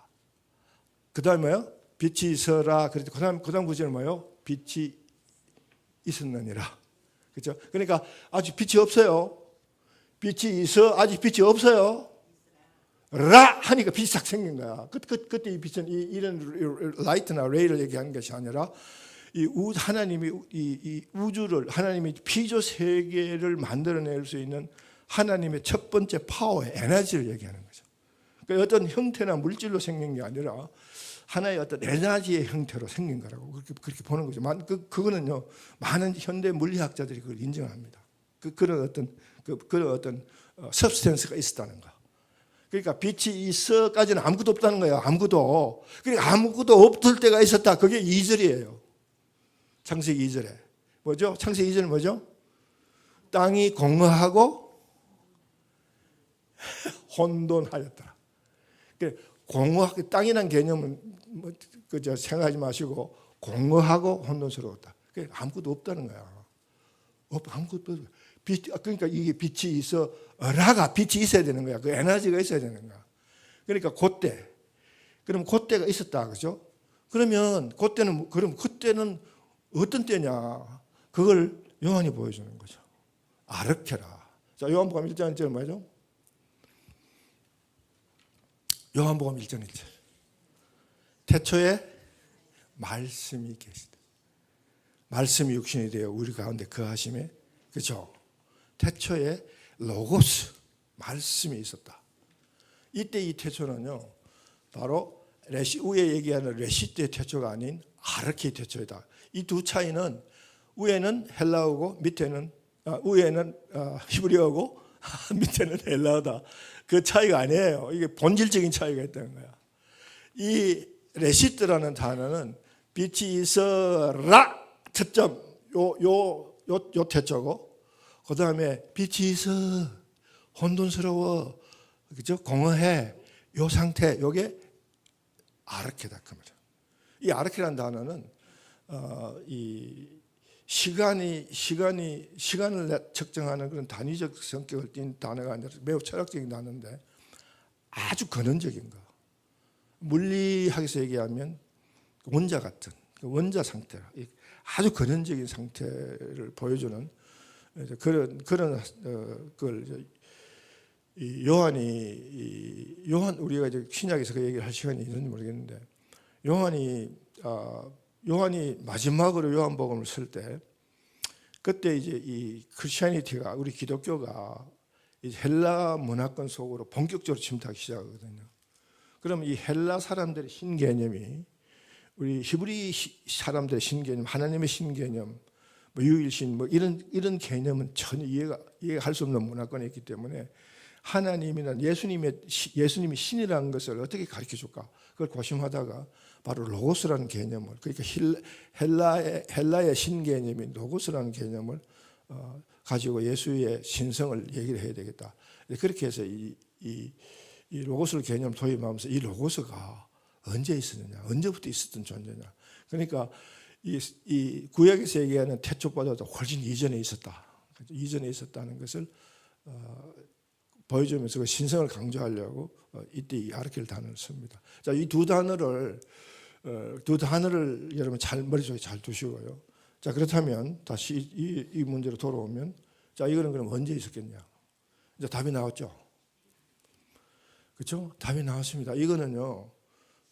그다음에 뭐요? 빛이 있어라. 그다음 구절은 뭐요? 빛이 있었느니라. 그렇죠? 그러니까 아직 빛이 없어요. 빛이 있어 아직 빛이 없어요. 라 하니까 빛이 싹 생긴 거야. 그때 이 빛은 이런 라이트나 레이를 얘기하는 것이 아니라 하나님이 이 우주를 하나님이 피조 세계를 만들어낼 수 있는 하나님의 첫 번째 파워의 에너지를 얘기하는 거죠. 그러니까 어떤 형태나 물질로 생긴 게 아니라 하나의 어떤 에너지의 형태로 생긴 거라고 그렇게 보는 거죠. 그거는요 많은 현대 물리학자들이 그걸 인정합니다. 그런 어떤 substance가 있었다는 거. 그러니까 빛이 있어까지는 아무것도 없다는 거예요. 아무것도. 그러니까 아무것도 없을 때가 있었다. 그게 2절이에요. 창세기 2절에. 뭐죠? 창세기 2절은 뭐죠? 땅이 공허하고 혼돈하였더라. 공허하게 땅이란 개념은 그저 생각하지 마시고 공허하고 혼돈스러웠다. 아무것도 없다는 거야. 아무것도 없어. 그러니까 이게 빛이 있어. 라가 빛이 있어야 되는 거야. 그 에너지가 있어야 되는 거야. 그러니까 그때. 그럼 그때가 있었다. 그죠? 그러면 그때는 어떤 때냐? 그걸 요한이 보여주는 거죠. 아르케라. 자, 요한복음 1장 1절 뭐죠? 요한복음 1장 1절. 태초에 말씀이 계시다. 말씀이 육신이 되어 우리 가운데 거하심에 그렇죠? 태초에 로고스 말씀이 있었다. 이때 이 태초는요 바로 위에 얘기하는 레시트의 태초가 아닌 아르케의 태초이다. 이 두 차이는 위에는 헬라어고 위에는 히브리어고 밑에는 헬라어다. 그 차이가 아니에요. 이게 본질적인 차이가 있다는 거야. 이 레시트라는 단어는 빛이 있어라 첫점 요 태초고 그 다음에 빛이 있어 혼돈스러워 그죠? 공허해 요 상태 요게 아르케다 그 말이야. 이 아르케라는 단어는 이 시간을 측정하는 그런 단위적 성격을 띈 단어가 아니라 매우 철학적인 단어인데 아주 근원적인 거. 물리학에서 얘기하면 원자 같은 원자 상태라 아주 근원적인 상태를 보여주는 그런 걸 요한 우리가 이제 신약에서 그 얘기를 할 시간이 있는지 모르겠는데 요한이 마지막으로 요한복음을 쓸 때 그때 이제 이 크리스천이티가 우리 기독교가 이제 헬라 문화권 속으로 본격적으로 침투하기 시작하거든요. 그럼 이 헬라 사람들의 신개념이 우리 히브리 사람들의 신개념, 하나님의 신개념, 뭐 유일신, 뭐 이런 개념은 전혀 이해할 수 없는 문화권에 있기 때문에 하나님이나 예수님이 신이라는 것을 어떻게 가르쳐 줄까? 그걸 고심하다가 바로 로고스라는 개념을 그러니까 헬라의 신개념인 로고스라는 개념을 가지고 예수의 신성을 얘기를 해야 되겠다. 그렇게 해서 이 로고스 개념을 도입하면서 이 로고스가 언제 있었느냐, 언제부터 있었던 존재냐. 그러니까 이 구약에서 얘기하는 태초보다도 훨씬 이전에 있었다. 이전에 있었다는 것을 보여주면서 그 신성을 강조하려고 이때 이 아르케를 단어를 씁니다. 자, 이 두 단어를 여러분 잘 머릿속에 잘 두시고요. 자, 그렇다면 다시 이 문제로 돌아오면 자, 이거는 그럼 언제 있었겠냐? 이제 답이 나왔죠. 그렇죠? 답이 나왔습니다. 이거는요,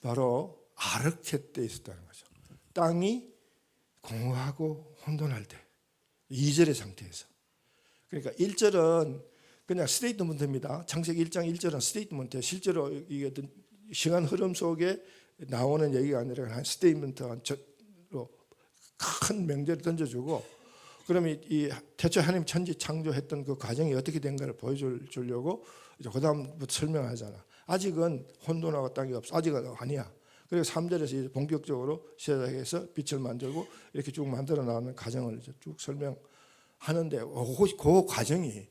바로 아르케 때 있었다는 거죠. 땅이 공허하고 혼돈할 때, 2절의 상태에서. 그러니까 1절은 그냥 스테이트먼트입니다. 창세기 1장 1절은 스테이트먼트예요. 실제로 이게 시간 흐름 속에 나오는 얘기가 아니라 한 스테이트먼트로 큰 명제를 던져주고, 그러면 이 태초에 하나님 천지 창조했던 그 과정이 어떻게 된가를 보여주려고 이제 그 다음부터 설명하잖아. 아직은 혼돈하고 땅이 없어. 아직은 아니야. 그리고 3절에서 이제 본격적으로 시작해서 빛을 만들고 이렇게 쭉 만들어 나가는 과정을 이제 쭉 설명하는데, 그 과정이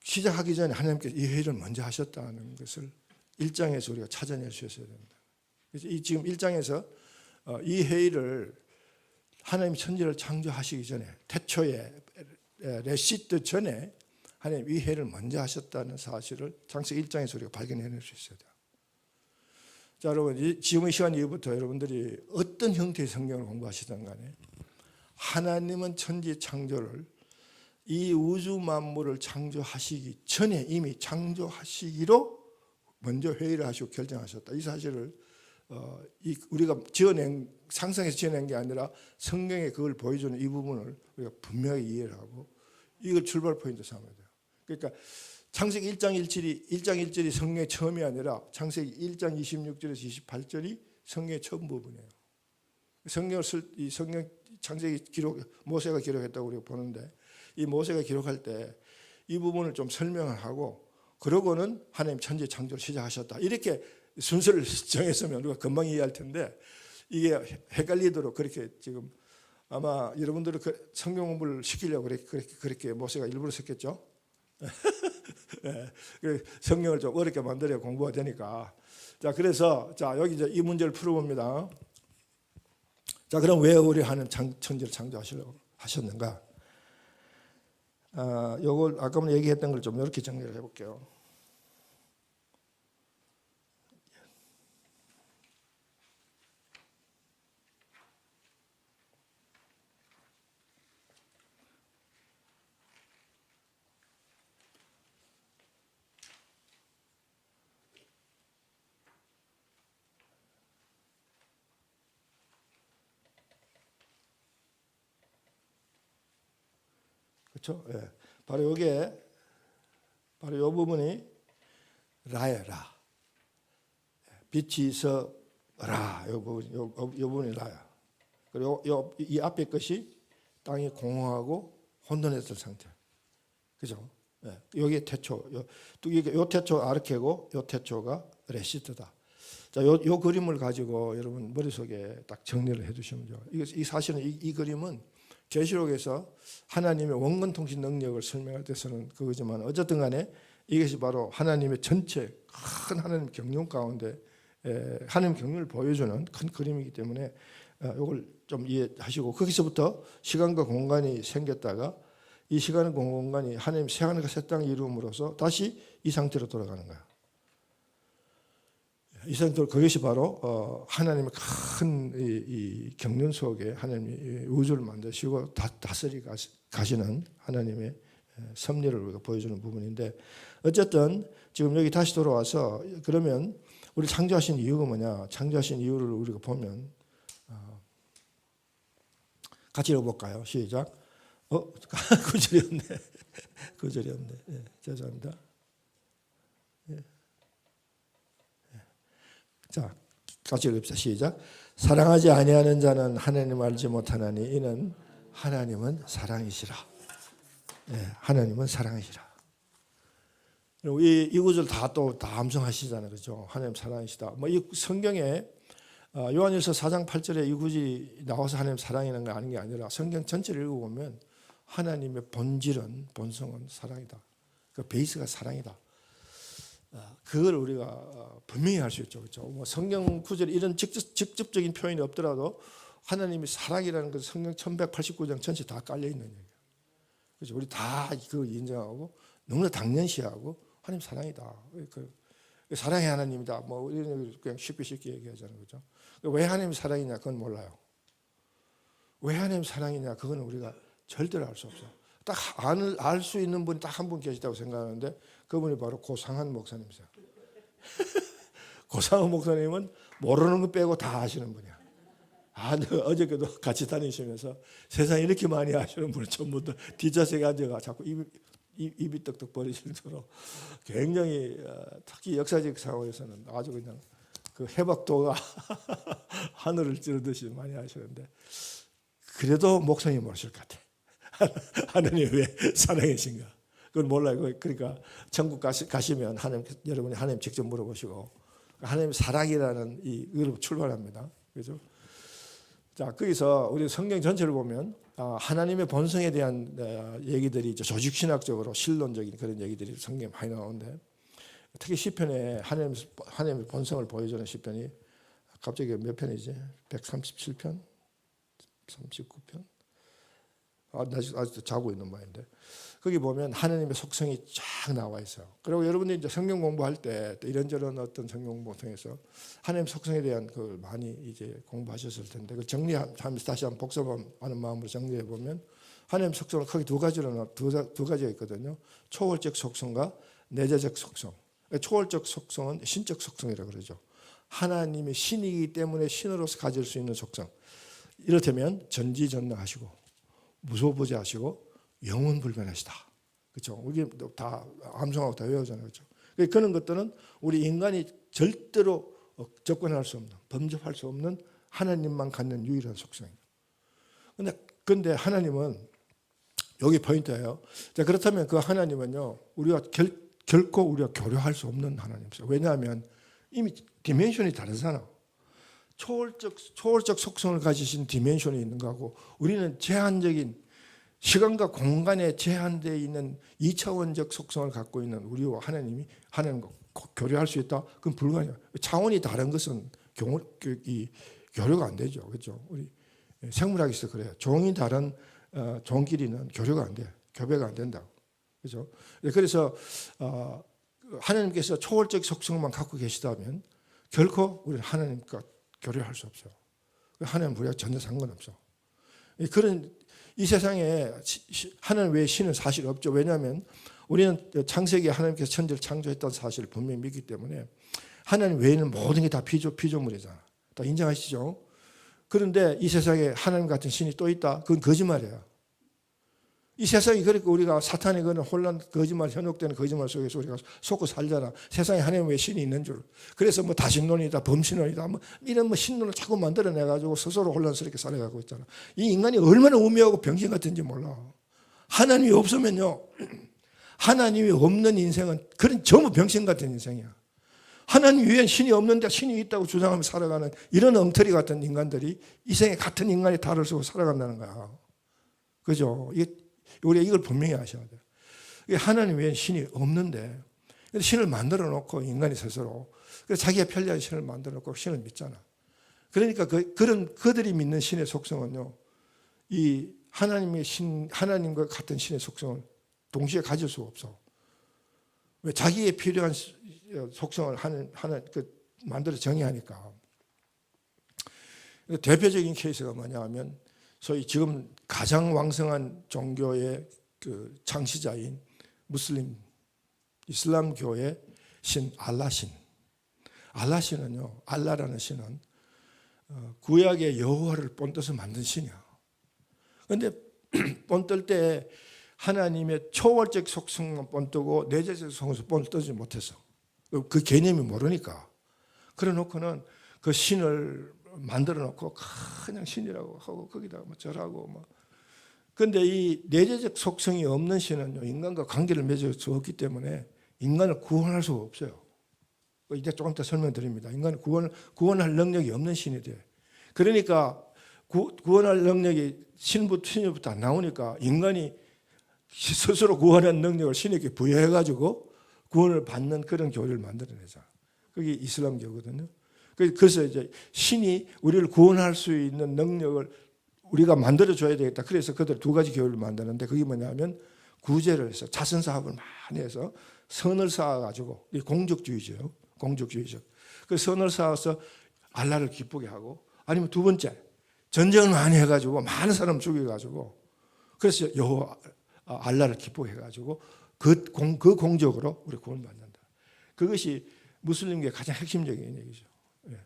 시작하기 전에 하나님께서 이 회의를 먼저 하셨다는 것을 1장에서 우리가 찾아낼 수 있어야 됩니다. 그래서 지금 1장에서 이 회의를 하나님 천지를 창조하시기 전에, 태초에 레시트 전에 하나님 이 회의를 먼저 하셨다는 사실을 창세기 1장에서 우리가 발견해낼 수 있어야 돼요. 자, 여러분, 지금의 시간 이후부터 여러분들이 어떤 형태의 성경을 공부하시든 간에 하나님은 천지 창조를, 이 우주 만물을 창조하시기 전에 이미 창조하시기로 먼저 회의를 하시고 결정하셨다. 이 사실을 우리가 상상해서 지어낸 게 아니라 성경에 그걸 보여주는 이 부분을 우리가 분명히 이해를 하고 이걸 출발 포인트 삼아야 돼요. 그러니까 창세기 1장 1절이 성경의 처음이 아니라 창세기 1장 26절에서 28절이 성경의 처음 부분이에요. 성경 창세기 모세가 기록했다고 우리가 보는데, 이 모세가 기록할 때 이 부분을 좀 설명을 하고, 그러고는 하나님 천지 창조를 시작하셨다. 이렇게 순서를 정했으면 우리가 금방 이해할 텐데, 이게 헷갈리도록 그렇게 지금 아마 여러분들을 성경 공부를 시키려고 그렇게 모세가 일부러 썼겠죠. 네, 성경을 좀 어렵게 만들어야 공부가 되니까. 자, 그래서 여기 이제 이 문제를 풀어봅니다. 자, 그럼 왜 우리 하나님 천지를 창조하시려고 하셨는가? 요걸 아까 얘기했던 걸 좀 이렇게 정리를 해볼게요. 그렇죠? 예. 바로 이게 바로 이 부분이 라예요. 라. 빛이 있어 라. 이 부분이 라야. 그리고 이 앞에 것이 땅이 공허하고 혼돈했던 상태. 그죠? 예. 여기 태초. 요 태초 아르케고 요 태초가 레시트다. 자, 요 그림을 가지고 여러분 머릿속에 딱 정리를 해 두시면 돼요. 이 사실은 이 그림은 계시록에서 하나님의 원근 통신 능력을 설명할 때서는 그거지만, 어쨌든 간에 이것이 바로 하나님의 전체 큰 하나님 경륜 가운데 하나님 경륜을 보여주는 큰 그림이기 때문에 이걸 좀 이해하시고, 거기서부터 시간과 공간이 생겼다가 이 시간과 공간이 하나님 새 하늘과 새 땅을 이루음으로써 다시 이 상태로 돌아가는 거야. 이 상태로, 그것이 바로 하나님의 큰 이 경륜 속에 하나님이 우주를 만드시고 다스리 가시는 하나님의 섭리를 우리가 보여주는 부분인데, 어쨌든 지금 여기 다시 돌아와서 그러면 우리 창조하신 이유가 뭐냐? 창조하신 이유를 우리가 보면 같이 읽어볼까요? 시작. 구절이었네. 구절이었네. 예, 죄송합니다. 예. 자, 같이 읽읍시다. 시작. 사랑하지 아니하는 자는 하나님을 알지 못하나니 이는 하나님은 사랑이시라. 네, 하나님은 사랑이시라. 이 구절 다 암송하시잖아요, 그렇죠? 하나님 사랑이시다. 이 성경에 요한일서 4장 8절에 이 구절이 나와서 하나님 사랑이라는 거 아닌 게 아니라 성경 전체를 읽어보면 하나님의 본성은 사랑이다. 그 베이스가 사랑이다. 그걸 우리가 분명히 할 수 있죠, 그렇죠? 성경 구절에 이런 직접적인 표현이 없더라도 하나님이 사랑이라는 것은 성경 1189장 전체 다 깔려 있는 얘기예요. 그렇죠? 우리 다 그걸 인정하고 너무나 당연시하고 하나님 사랑이다. 사랑의 하나님이다. 이런 그냥 쉽게 얘기하잖아요, 그렇죠? 왜 하나님 사랑이냐? 그건 몰라요. 왜 하나님 사랑이냐? 그건 우리가 절대로 알 수 없어요. 딱 알 수 있는 분이 딱 한 분 계시다고 생각하는데 그분이 바로 고상한 목사님이세요. 고상한 목사님은 모르는 거 빼고 다 아시는 분이야. 어저께도 같이 다니시면서 세상에 이렇게 많이 아시는 분은 전부 뒷좌석에 앉아가 자꾸 입이 떡떡 벌어지는 정도로 굉장히 특히 역사적 상황에서는 아주 그냥 그 해박도가 하늘을 찌르듯이 많이 하시는데 그래도 목사님 모르실 것 같아. 하나님 왜 사랑이신가? 그건 몰라요. 그러니까 천국 가시면 여러분이 하나님 직접 물어보시고 하나님 사랑이라는 이걸 출발합니다. 그죠? 자, 거기서 우리 성경 전체를 보면 하나님의 본성에 대한 얘기들이 조직신학적으로 신론적인 그런 얘기들이 성경에 많이 나오는데 특히 시편에 하나님의 본성을 보여주는 시편이 갑자기 몇 편이지? 137편? 39편? 아직도 자고 있는 모양인데 거기 보면 하나님의 속성이 쫙 나와 있어요. 그리고 여러분들이 이제 성경 공부할 때 이런저런 어떤 성경 공부 통해서 하나님 속성에 대한 걸 많이 이제 공부하셨을 텐데 그 정리하면서 다시 한번 복습하는 마음으로 정리해 보면 하나님 속성은 크게 두 가지가 있거든요. 초월적 속성과 내재적 속성. 초월적 속성은 신적 속성이라고 그러죠. 하나님의 신이기 때문에 신으로서 가질 수 있는 속성. 이를테면 전지전능하시고 무소부재하시고 영원불변하시다. 그렇죠? 이게 다 암송하고 다 외우잖아요. 그렇죠? 그런 것들은 우리 인간이 절대로 접근할 수 없는, 범접할 수 없는 하나님만 갖는 유일한 속성입니다. 그런데 하나님은 여기 포인트예요. 자, 그렇다면 그 하나님은요, 우리가 결코 우리가 교류할 수 없는 하나님이세요. 왜냐하면 이미 디멘션이 다르잖아. 초월적 속성을 가지신 디멘션이 있는 거하고 우리는 제한적인 시간과 공간에 제한되어 있는 2차원적 속성을 갖고 있는 우리와 하나님과 교류할 수 있다? 그건 불가능해요. 차원이 다른 것은 교류가 안 되죠. 그렇죠? 우리 생물학에서 그래요. 종이 다른 종끼리는 교류가 안 돼. 교배가 안 된다고. 그렇죠? 그래서 하나님께서 초월적 속성만 갖고 계시다면 결코 우리는 하나님과 교류할 수 없어요. 하나님 우리가 전혀 상관없어. 그런 이 세상에 하나님 외에 신은 사실 없죠. 왜냐하면 우리는 창세기에 하나님께서 천지를 창조했다는 사실을 분명히 믿기 때문에 하나님 외에는 모든 게 다 피조물이잖아. 다 인정하시죠? 그런데 이 세상에 하나님 같은 신이 또 있다? 그건 거짓말이에요. 이 세상이 그러니까 우리가 사탄의 그런 혼란, 거짓말, 현혹되는 거짓말 속에서 우리가 속고 살잖아. 세상에 하나님 외에 신이 있는 줄. 그래서 뭐 다신론이다, 범신론이다, 이런 신론을 자꾸 만들어내가지고 스스로 혼란스럽게 살아가고 있잖아. 이 인간이 얼마나 우매하고 병신 같은지 몰라. 하나님이 없으면요, 하나님이 없는 인생은 그런 전부 병신 같은 인생이야. 하나님 위엔 신이 없는데 신이 있다고 주장하며 살아가는 이런 엉터리 같은 인간들이 이 생에 같은 인간의 탈을 쓰고 살아간다는 거야. 그죠? 우리가 이걸 분명히 아셔야 돼요. 하나님 외엔 신이 없는데 신을 만들어 놓고 인간이 스스로 자기가 편리한 신을 만들어 놓고 신을 믿잖아. 그러니까 그들이 믿는 신의 속성은요, 이 하나님과 같은 신의 속성을 동시에 가질 수가 없어. 왜? 자기에 필요한 속성을 만들어 정의하니까. 대표적인 케이스가 뭐냐 하면 소위 지금 가장 왕성한 종교의 그 창시자인 이슬람교의 신 알라신. 알라신은요, 알라라는 신은 구약의 여호와를 본떠서 만든 신이야. 그런데 본뜰 때 하나님의 초월적 속성만 본뜨고 내재적 속성을 본뜨지 못했어. 그 개념이 모르니까. 그래 놓고는 그 신을 만들어 놓고 그냥 신이라고 하고 거기다가 뭐 절하고 뭐. 근데 이 내재적 속성이 없는 신은요, 인간과 관계를 맺을 수 없기 때문에 인간을 구원할 수가 없어요. 이제 조금 더 설명드립니다. 인간을 구원할 능력이 없는 신이 돼. 그러니까 구원할 능력이 신으로부터 안 나오니까 인간이 스스로 구원한 능력을 신에게 부여해가지고 구원을 받는 그런 교리를 만들어내자. 그게 이슬람교거든요. 그래서 이제 신이 우리를 구원할 수 있는 능력을 우리가 만들어줘야 되겠다. 그래서 그들 두 가지 교리를 만드는데 그게 뭐냐면 구제를 해서 자선사업을 많이 해서 선을 쌓아가지고 공적주의죠. 공적주의적. 그 선을 쌓아서 알라를 기쁘게 하고 아니면 두 번째 전쟁을 많이 해가지고 많은 사람 죽여가지고 그래서 여호와 알라를 기뻐해가지고 그 공적으로 우리 구원을 받는다. 그것이 무슬림교의 가장 핵심적인 얘기죠. 예.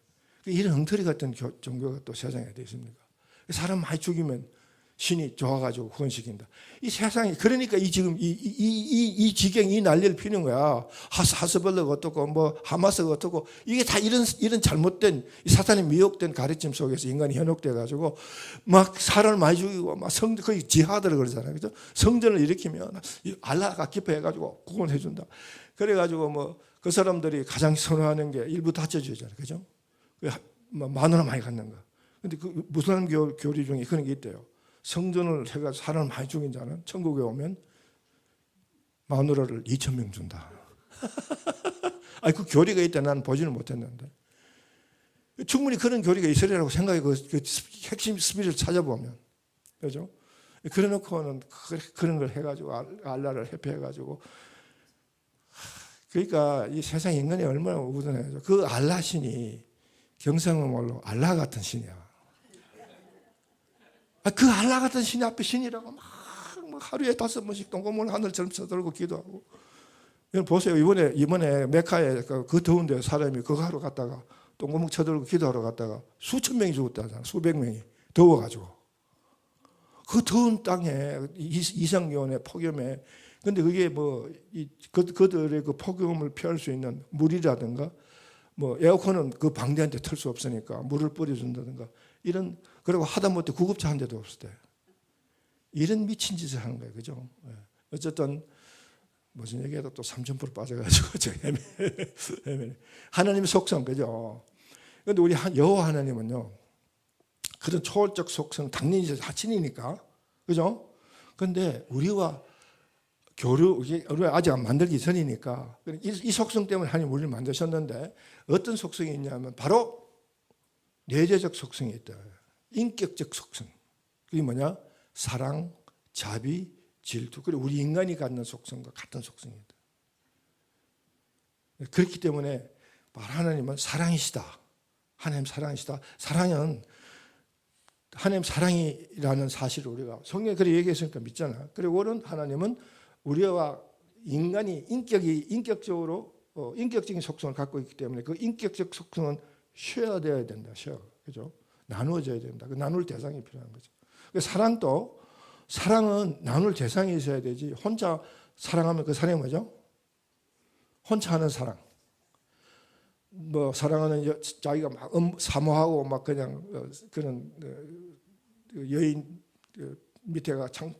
이런 엉터리 같은 종교가 또 세상에 어디 있습니까? 사람 많이 죽이면 신이 좋아가지고 구원시킨다. 이 세상에 그러니까 지금 이 지경 이 난리를 피는 거야. 하스벌러가 어떻고 뭐 하마스가 어떻고 이게 다 이런 잘못된 사탄이 미혹된 가르침 속에서 인간이 현혹돼 가지고 막 사람을 많이 죽이고 막 거의 지하드를 그러잖아요. 그죠? 성전을 일으키면 알라가 기뻐해 가지고 구원해 준다. 그래 가지고 뭐 그 사람들이 가장 선호하는 게 일부 다쳐주잖아요. 그죠? 마누라 많이 갖는 거. 근데 그 무슬림 교리 중에 그런 게 있대요. 성전을 해가지고 사람을 많이 죽인 자는 천국에 오면 마누라를 2,000명 준다. 아니 그 교리가 있다 나는 보지는 못했는데 충분히 그런 교리가 있으리라고 생각해. 그 핵심 스피릿을 찾아보면 그죠? 그래놓고는 그런 걸 해가지고 알라를 회피해가지고 그러니까 이 세상 인간이 얼마나 우둔해요. 그 알라 신이 경상어말로 알라 같은 신이야. 그 알라 같은 신 앞에 신이라고 막 하루에 5번씩 동고문 하늘처럼 쳐들고 기도하고. 보세요. 이번에 메카에 그 더운 데 사람이 그거 하러 갔다가 동고문 쳐들고 기도하러 갔다가 수천 명이 죽었다잖아. 수백 명이 더워가지고. 그 더운 땅에 이상기온에 폭염에. 근데 그게 뭐 그들의 그 폭염을 피할 수 있는 물이라든가 뭐 에어컨은 그 방대한테 틀 수 없으니까 물을 뿌려준다든가 이런. 그리고 하다못해 구급차 한 대도 없을 때 이런 미친 짓을 하는 거예요. 그죠? 어쨌든 무슨 얘기해도 또 3,000% 빠져가지고 저 헤매네. 하나님의 속성 그죠? 그런데 우리 여호와 하나님은요 그런 초월적 속성 당연히 하친이니까 그죠? 그런데 우리와 우리 아직 안 만들기 전이니까 이 속성 때문에 하나님 우리를 만드셨는데 어떤 속성이 있냐면 바로 내재적 속성이 있다. 인격적 속성. 그게 뭐냐? 사랑, 자비, 질투. 그리고 우리 인간이 갖는 속성과 같은 속성이다. 그렇기 때문에 하나님은 사랑이시다. 하나님 사랑이시다. 사랑은 하나님 사랑이라는 사실을 우리가 성경에 그렇게 얘기했으니까 믿잖아. 그리고 하나님은 우리와 인간이 인격적으로 인격적인 속성을 갖고 있기 때문에 그 인격적 속성은 쉐어되어야 된다. 쉐어. 그죠? 나누어져야 된다. 그 나눌 대상이 필요한 거죠. 사랑은 나눌 대상이 있어야 되지. 혼자 사랑하면 그 사랑이 뭐죠? 혼자 하는 사랑. 뭐 사랑하는 자기가 막 사모하고 막 그냥 그런 여인 밑에가 창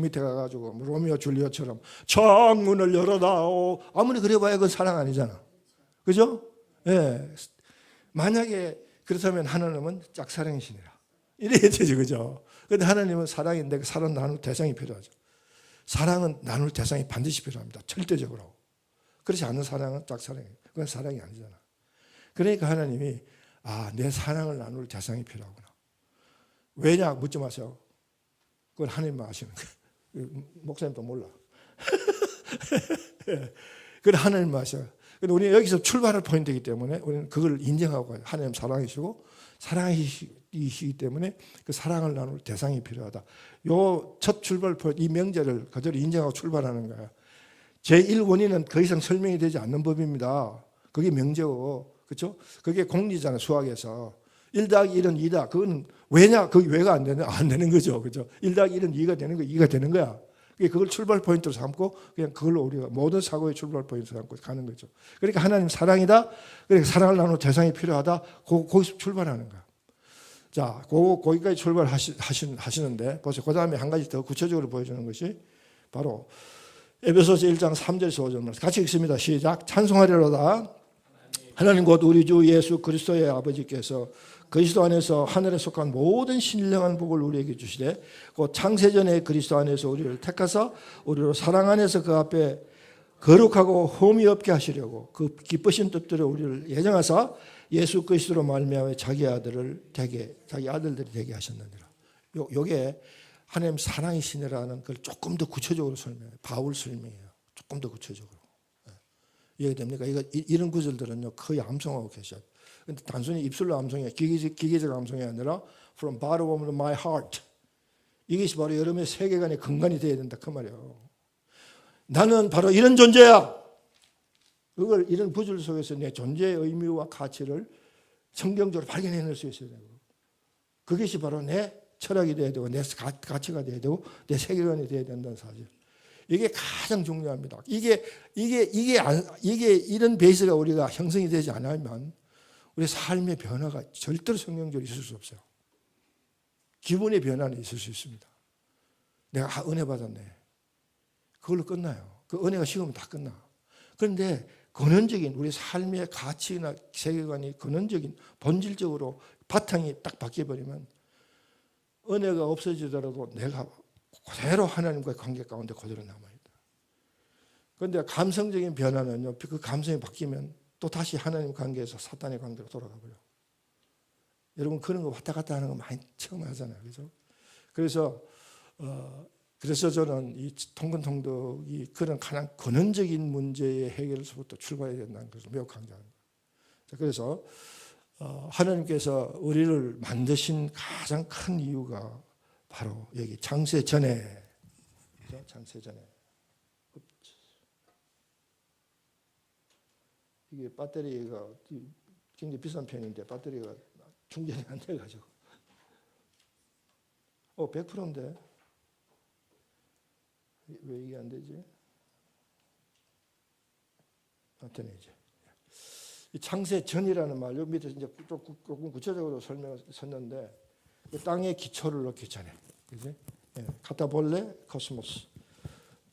밑에 가가지고 로미오 줄리엣처럼 창문을 열어다오. 아무리 그래봐야 그건 사랑 아니잖아. 그죠? 예. 만약에 그렇다면 하나님은 짝사랑이시니라. 이래야 되죠. 그죠? 그런데 하나님은 사랑인데 사랑 나눌 대상이 필요하죠. 사랑은 나눌 대상이 반드시 필요합니다. 절대적으로. 그렇지 않은 사랑은 짝사랑이에요. 그건 사랑이 아니잖아. 그러니까 하나님이 내 사랑을 나눌 대상이 필요하구나. 왜냐 묻지 마세요. 그건 하나님만 아시는 거예요. 목사님도 몰라. 그건 하나님만 아셔요. 근데 우리는 여기서 출발할 포인트이기 때문에 우리는 그걸 인정하고 가요. 하나님 사랑이시고 사랑이시기 때문에 그 사랑을 나눌 대상이 필요하다. 요 첫 출발 포인트, 이 명제를 그대로 인정하고 출발하는 거예요. 제1원인은 더 이상 설명이 되지 않는 법입니다. 그게 명제고, 그렇죠? 그게 공리잖아요. 수학에서 1 더하기 1은 2다. 그건 왜냐? 그게 왜가 안 되는 거죠, 그렇죠? 1 더하기 1은 2가 되는 거, 2가 되는 거야. 그걸 출발 포인트로 삼고 그냥 그걸로 우리가 모든 사고의 출발 포인트로 삼고 가는 거죠. 그러니까 하나님 사랑이다. 그러니까 사랑을 나누는 대상이 필요하다. 거기서 출발하는 거야. 자, 거기까지 출발하시는데 보세요. 그 다음에 한 가지 더 구체적으로 보여주는 것이 바로 에베소서 1장 3절에서 5절 같이 읽습니다. 시작. 찬송하리로다. 하나님 곧 우리 주 예수 그리스도의 아버지께서 그리스도 안에서 하늘에 속한 모든 신령한 복을 우리에게 주시되 곧 창세전에 그리스도 안에서 우리를 택하사 우리로 사랑 안에서 그 앞에 거룩하고 흠이 없게 하시려고 그 기쁘신 뜻대로 우리를 예정하사 예수 그리스도로 말미암아 자기 아들들이 되게 하셨느니라. 요게 하나님 사랑이시니라는 걸 조금 더 구체적으로 설명해요. 바울 설명해요. 조금 더 구체적으로. 이해됩니까? 이런 구절들은요 거의 암송하고 계셔요. 근데 단순히 입술로 암송해 기계적 암송이 아니라 from bottom of my heart 이것이 바로 여러분의 세계관의 근간이 되어야 된다 그 말이에요. 나는 바로 이런 존재야. 그걸 이런 부질 속에서 내 존재의 의미와 가치를 성경적으로 발견해낼 수 있어야 되고, 그것이 바로 내 철학이 되어야 되고 내 가치가 되어야 되고 내 세계관이 되어야 된다는 사실. 이게 가장 중요합니다. 이게 이런 베이스가 우리가 형성이 되지 않으면 우리 삶의 변화가 절대로 성경적으로 있을 수 없어요. 기본의 변화는 있을 수 있습니다. 내가 은혜 받았네. 그걸로 끝나요. 그 은혜가 식으면 다 끝나. 그런데 근원적인 우리 삶의 가치나 세계관이 근원적인 본질적으로 바탕이 딱 바뀌어버리면 은혜가 없어지더라도 내가 그대로 하나님과의 관계 가운데 그대로 남아있다. 그런데 감성적인 변화는요, 그 감성이 바뀌면 또 다시 하나님 관계에서 사탄의 관계로 돌아가 버려요. 여러분 그런 거 왔다 갔다 하는 거 많이 처음 하잖아요. 그죠? 그래서 저는 이 통근통독이 그런 가장 근원적인 문제의 해결에서부터 출발해야 된다는 것을 매우 강조합니다. 그래서 하나님께서 우리를 만드신 가장 큰 이유가 바로 여기 창세 전에, 창세 전에. 이게 배터리가 굉장히 비싼 편인데 배터리가 충전이 안 돼가지고. 100%인데 왜 이게 안 되지? 되네 이제. 이 창세 전이라는 말, 여기 밑에 이제 조금 구체적으로 설명을 썼는데, 땅의 기초를 넣기 전에, 그지? 갖다 볼래? 코스모스,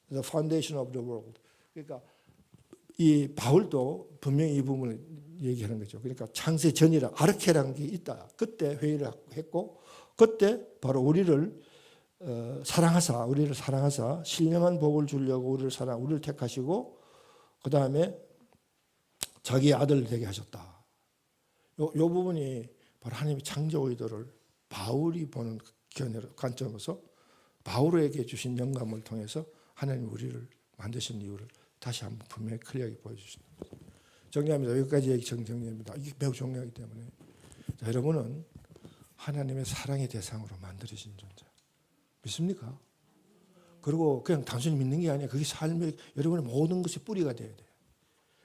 the foundation of the world. 그러니까 이 바울도 분명히 이 부분을 얘기하는 거죠. 그러니까 창세 전이라 아르케라는 게 있다. 그때 회의를 했고, 그때 바로 우리를 사랑하사 신령한 복을 주려고 우리를 택하시고, 그 다음에 자기 아들을 되게 하셨다. 요 부분이 바로 하나님의 창조 의도를 바울이 보는 관점에서 바울에게 주신 영감을 통해서 하나님 우리를 만드신 이유를 다시 한번 분명히 클리어하게 보여주신다. 정리합니다. 여기까지 정리합니다. 이게 매우 중요하기 때문에. 자, 여러분은 하나님의 사랑의 대상으로 만들어진 존재. 믿습니까? 그리고 그냥 단순히 믿는 게 아니라 그게 삶의 여러분의 모든 것이 뿌리가 되어야 돼요.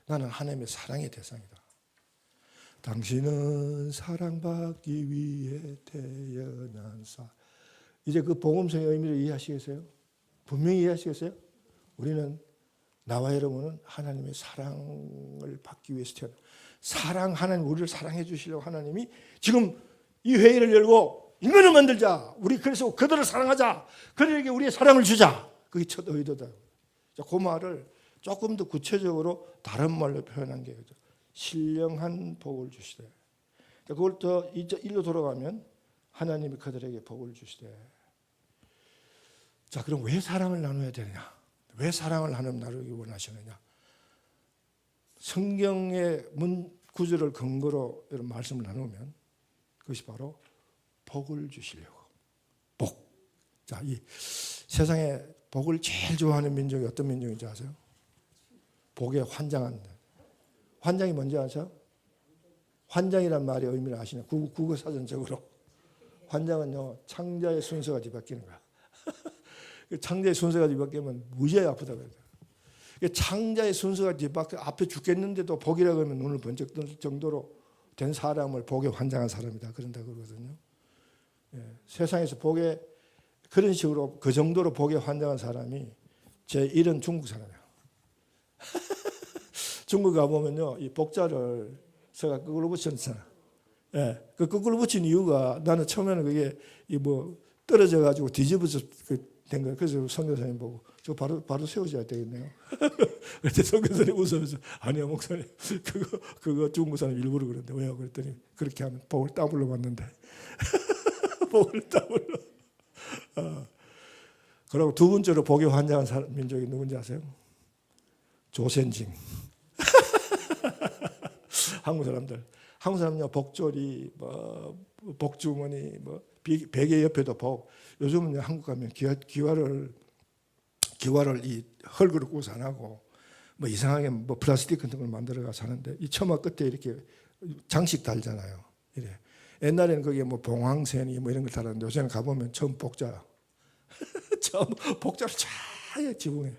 나는 하나님의 사랑의 대상이다. 당신은 사랑받기 위해 태어난 사. 이제 그 복음성의 의미를 이해하시겠어요? 분명히 이해하시겠어요? 우리는, 나와 여러분은 하나님의 사랑을 받기 위해서 태어난, 하나님 우리를 사랑해 주시려고 하나님이 지금 이 회의를 열고 인간을 만들자. 우리 그래서 그들을 사랑하자. 그들에게 우리의 사랑을 주자. 그게 첫 의도다. 자, 그 말을 조금 더 구체적으로 다른 말로 표현한 게 신령한 복을 주시되. 그걸 더 일로 돌아가면 하나님이 그들에게 복을 주시되. 자, 그럼 왜 사랑을 나눠야 되느냐? 왜 사랑을 나누기 원하시느냐? 성경의 구절을 근거로 이런 말씀을 나누면 그것이 바로 복을 주시려고. 복. 자, 이 세상에 복을 제일 좋아하는 민족이 어떤 민족인지 아세요? 복에 환장한. 환장이 뭔지 아세요? 환장이란 말의 의미를 아시나요? 국어 사전적으로. 환장은요, 창자의 순서가 뒤바뀌는 거야. 창자의 순서가 뒤바뀌면 무지하게 아프다고 해요. 창자의 순서가 뒤바뀌어 앞에 죽겠는데도 복이라고 하면 눈을 번쩍 뜰 정도로 된 사람을 복에 환장한 사람이다. 그런다 그러거든요. 세상에서 복에 그런 식으로 그 정도로 복에 환장한 사람이 제1은 중국 사람이에요. 중국 가보면요, 이 복자를 제가 거꾸로 붙였잖아. 그 거꾸로 붙인 이유가 나는 처음에는 그게 떨어져 가지고 뒤집어서 된 거예요. 그래서 선교사님 보고 저 바로 세워줘야 되겠네요. 그때 선교사님 웃으면서 아니요 목사님 그거 중국 사람 일부러 그런데 왜요? 그랬더니 그렇게 하면 복을 더블로 받는데. 복을 더블로. 그리고 두 번째로 복에 환장한 민족이 누군지 아세요? 조센징. 한국 사람은요 복조리, 복주머니, 베개 옆에도 복. 요즘은 한국 가면 기와를 이 흙으로 구워서 안 하고 이상하게 플라스틱 같은 걸 만들어가서 하는데 이 처마 끝에 이렇게 장식 달잖아요. 이래. 옛날에는 거기에 봉황새니 이런 걸 달았는데 요새는 가보면 처음 복자. 복자로 쫙 지붕에.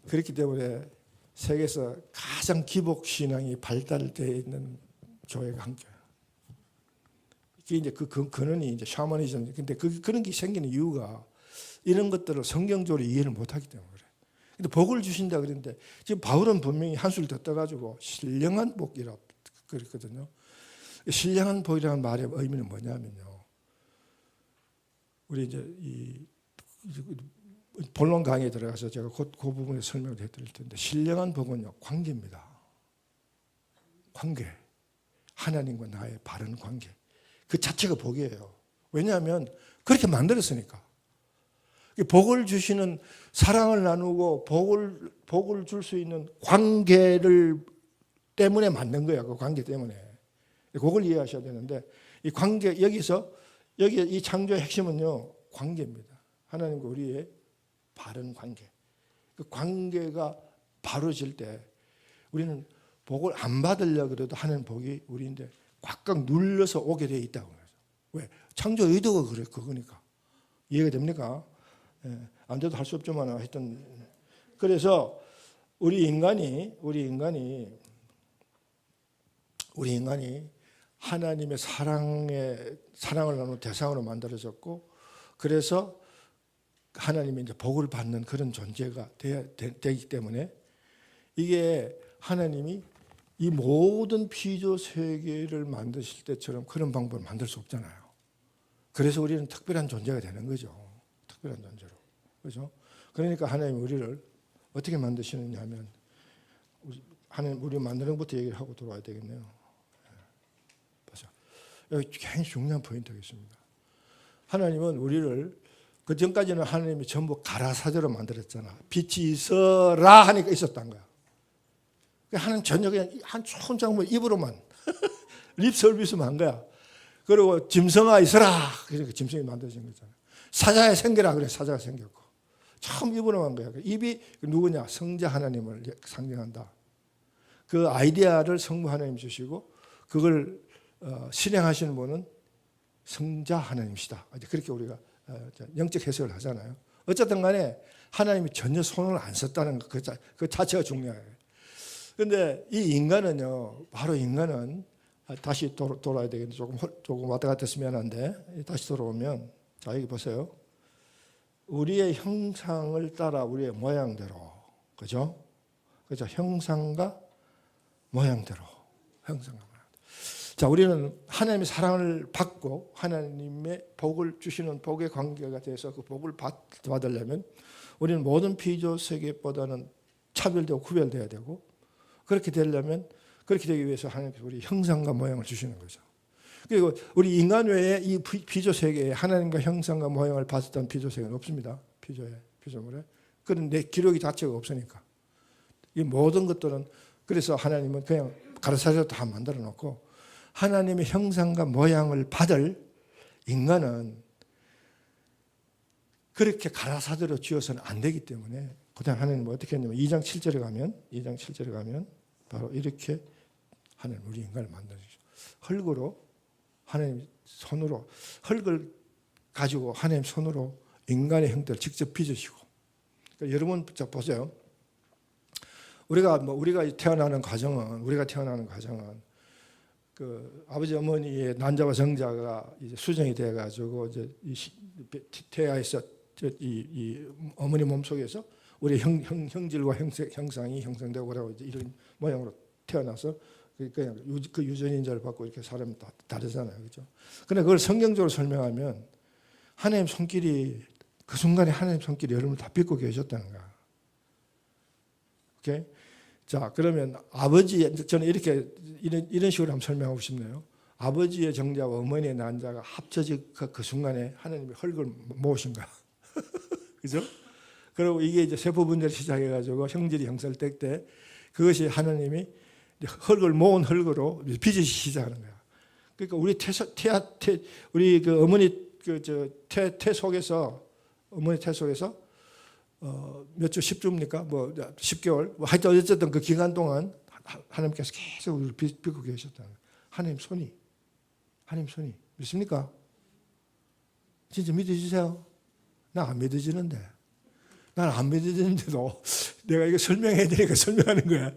그렇기 때문에 세계에서 가장 기복 신앙이 발달되어 있는 교회가 한 교회. 이게 이제 그 근원이 이제 샤머니즘. 근데 그런 게 생기는 이유가 이런 것들을 성경적으로 이해를 못하기 때문에 그래. 근데 복을 주신다 그랬는데 지금 바울은 분명히 한술 더 떠가지고 신령한 복이라고 그랬거든요. 신령한 복이라는 말의 의미는 뭐냐면요. 우리 이제 이 본론 강의에 들어가서 제가 곧 그 부분에 설명을 해드릴 텐데 신령한 복은요 관계입니다. 관계. 하나님과 나의 바른 관계. 그 자체가 복이에요. 왜냐하면 그렇게 만들었으니까. 복을 주시는 사랑을 나누고 복을 줄 수 있는 관계를 때문에 만든 거야. 그 관계 때문에. 그걸 이해하셔야 되는데 이 관계 여기 이 창조의 핵심은요 관계입니다. 하나님과 우리의 바른 관계. 그 관계가 바로질 때 우리는 복을 안 받으려고 그래도 하는 복이 우리인데 꽉꽉 눌러서 오게 돼 있다고 그래요. 왜? 창조 의도가 그거니까. 이해가 됩니까? 예, 안 돼도 할 수 없지만 하여튼 그래서 우리 인간이 하나님의 사랑을 나누는 대상으로 만들어졌고 그래서 하나님이 이제 복을 받는 그런 존재가 되기 때문에 이게 하나님이 이 모든 피조 세계를 만드실 때처럼 그런 방법을 만들 수 없잖아요. 그래서 우리는 특별한 존재가 되는 거죠. 특별한 존재로. 그죠? 그러니까 하나님이 우리를 어떻게 만드시느냐 하면 하나님 우리 만드는 것부터 얘기를 하고 돌아와야 되겠네요. 보세요. 여기 굉장히 중요한 포인트가 있습니다. 하나님은 우리를 그 전까지는 하나님이 전부 가라사대로 만들었잖아. 빛이 있어라 하니까 있었단 거야. 하나님 전혀 그냥 한 촌장물 입으로만 립 서비스만 한 거야. 그리고 짐승아 있어라. 그러니까 짐승이 만들어진 거잖아. 사자에 생겨라. 그래 사자가 생겼고. 처음 입으로 한 거야. 입이 누구냐? 성자 하나님을 상징한다. 그 아이디어를 성부 하나님 주시고 그걸 실행하시는 분은 성자 하나님이시다. 그렇게 우리가 영적 해석을 하잖아요. 어쨌든 간에 하나님이 전혀 손을 안 썼다는 것 그 자체가 중요해요. 그런데 이 인간은요. 바로 인간은 다시 돌아야 되겠는데 조금 왔다 갔다 했으면 한데 다시 돌아오면 자 여기 보세요. 우리의 형상을 따라 우리의 모양대로 그죠? 그죠? 형상과 모양대로 자 우리는 하나님의 사랑을 받고 하나님의 복을 주시는 복의 관계가 돼서 그 복을 받으려면 우리는 모든 피조 세계보다는 차별되고 구별돼야 되고 그렇게 되려면 그렇게 되기 위해서 하나님께서 우리 형상과 모양을 주시는 거죠. 그리고 우리 인간 외에 이 피조 세계에 하나님과 형상과 모양을 받았던 피조 세계는 없습니다. 피조물에 그런 내 기록이 자체가 없으니까 이 모든 것들은 그래서 하나님은 그냥 가르사대로 다 만들어 놓고 하나님의 형상과 모양을 받을 인간은 그렇게 가라사대로 지어서는 안 되기 때문에 그다음 하나님은 어떻게 했냐면 2장 7절에 가면 바로 이렇게 하나님 우리 인간을 만들어주죠. 흙으로 하나님 손으로 흙을 가지고 하나님 손으로 인간의 형태를 직접 빚으시고 그러니까 여러분 보세요. 우리가 태어나는 과정은 그 아버지 어머니의 난자와 정자가 이제 수정이 돼 가지고 이제 태아에서 이 어머니 몸 속에서 우리 형질과 형상이 형성되고 그러고 이제 이런 모양으로 태어나서 그 유전인자를 받고 이렇게 사람이 다 다르잖아요, 그렇죠? 그런데 그걸 성경적으로 설명하면 하나님 손길이 그 순간에 하나님 손길이 여러분을 다 빚고 계셨다는 거야. 오케이? 자, 그러면 저는 이런 식으로 한번 설명하고 싶네요. 아버지의 정자와 어머니의 난자가 합쳐진 그 순간에 하나님이 흙을 모으신 거야. 그죠? 그리고 이게 이제 세포 분열을 시작해가지고 형질이 형성을 뗄 때 그것이 하나님이 흙을 모은 흙으로 빚으시기 시작하는 거야. 그러니까 우리 그 어머니 태 속에서 어머니 태 속에서 몇 주, 10주입니까? 10개월. 하여튼 어쨌든 그 기간 동안 하나님께서 계속 우리를 빚고 계셨다는 거예요. 하나님 손이. 믿습니까? 진짜 믿어주세요. 나 안 믿어지는데. 난 안 믿어지는데도 내가 이거 설명해야 되니까 설명하는 거야.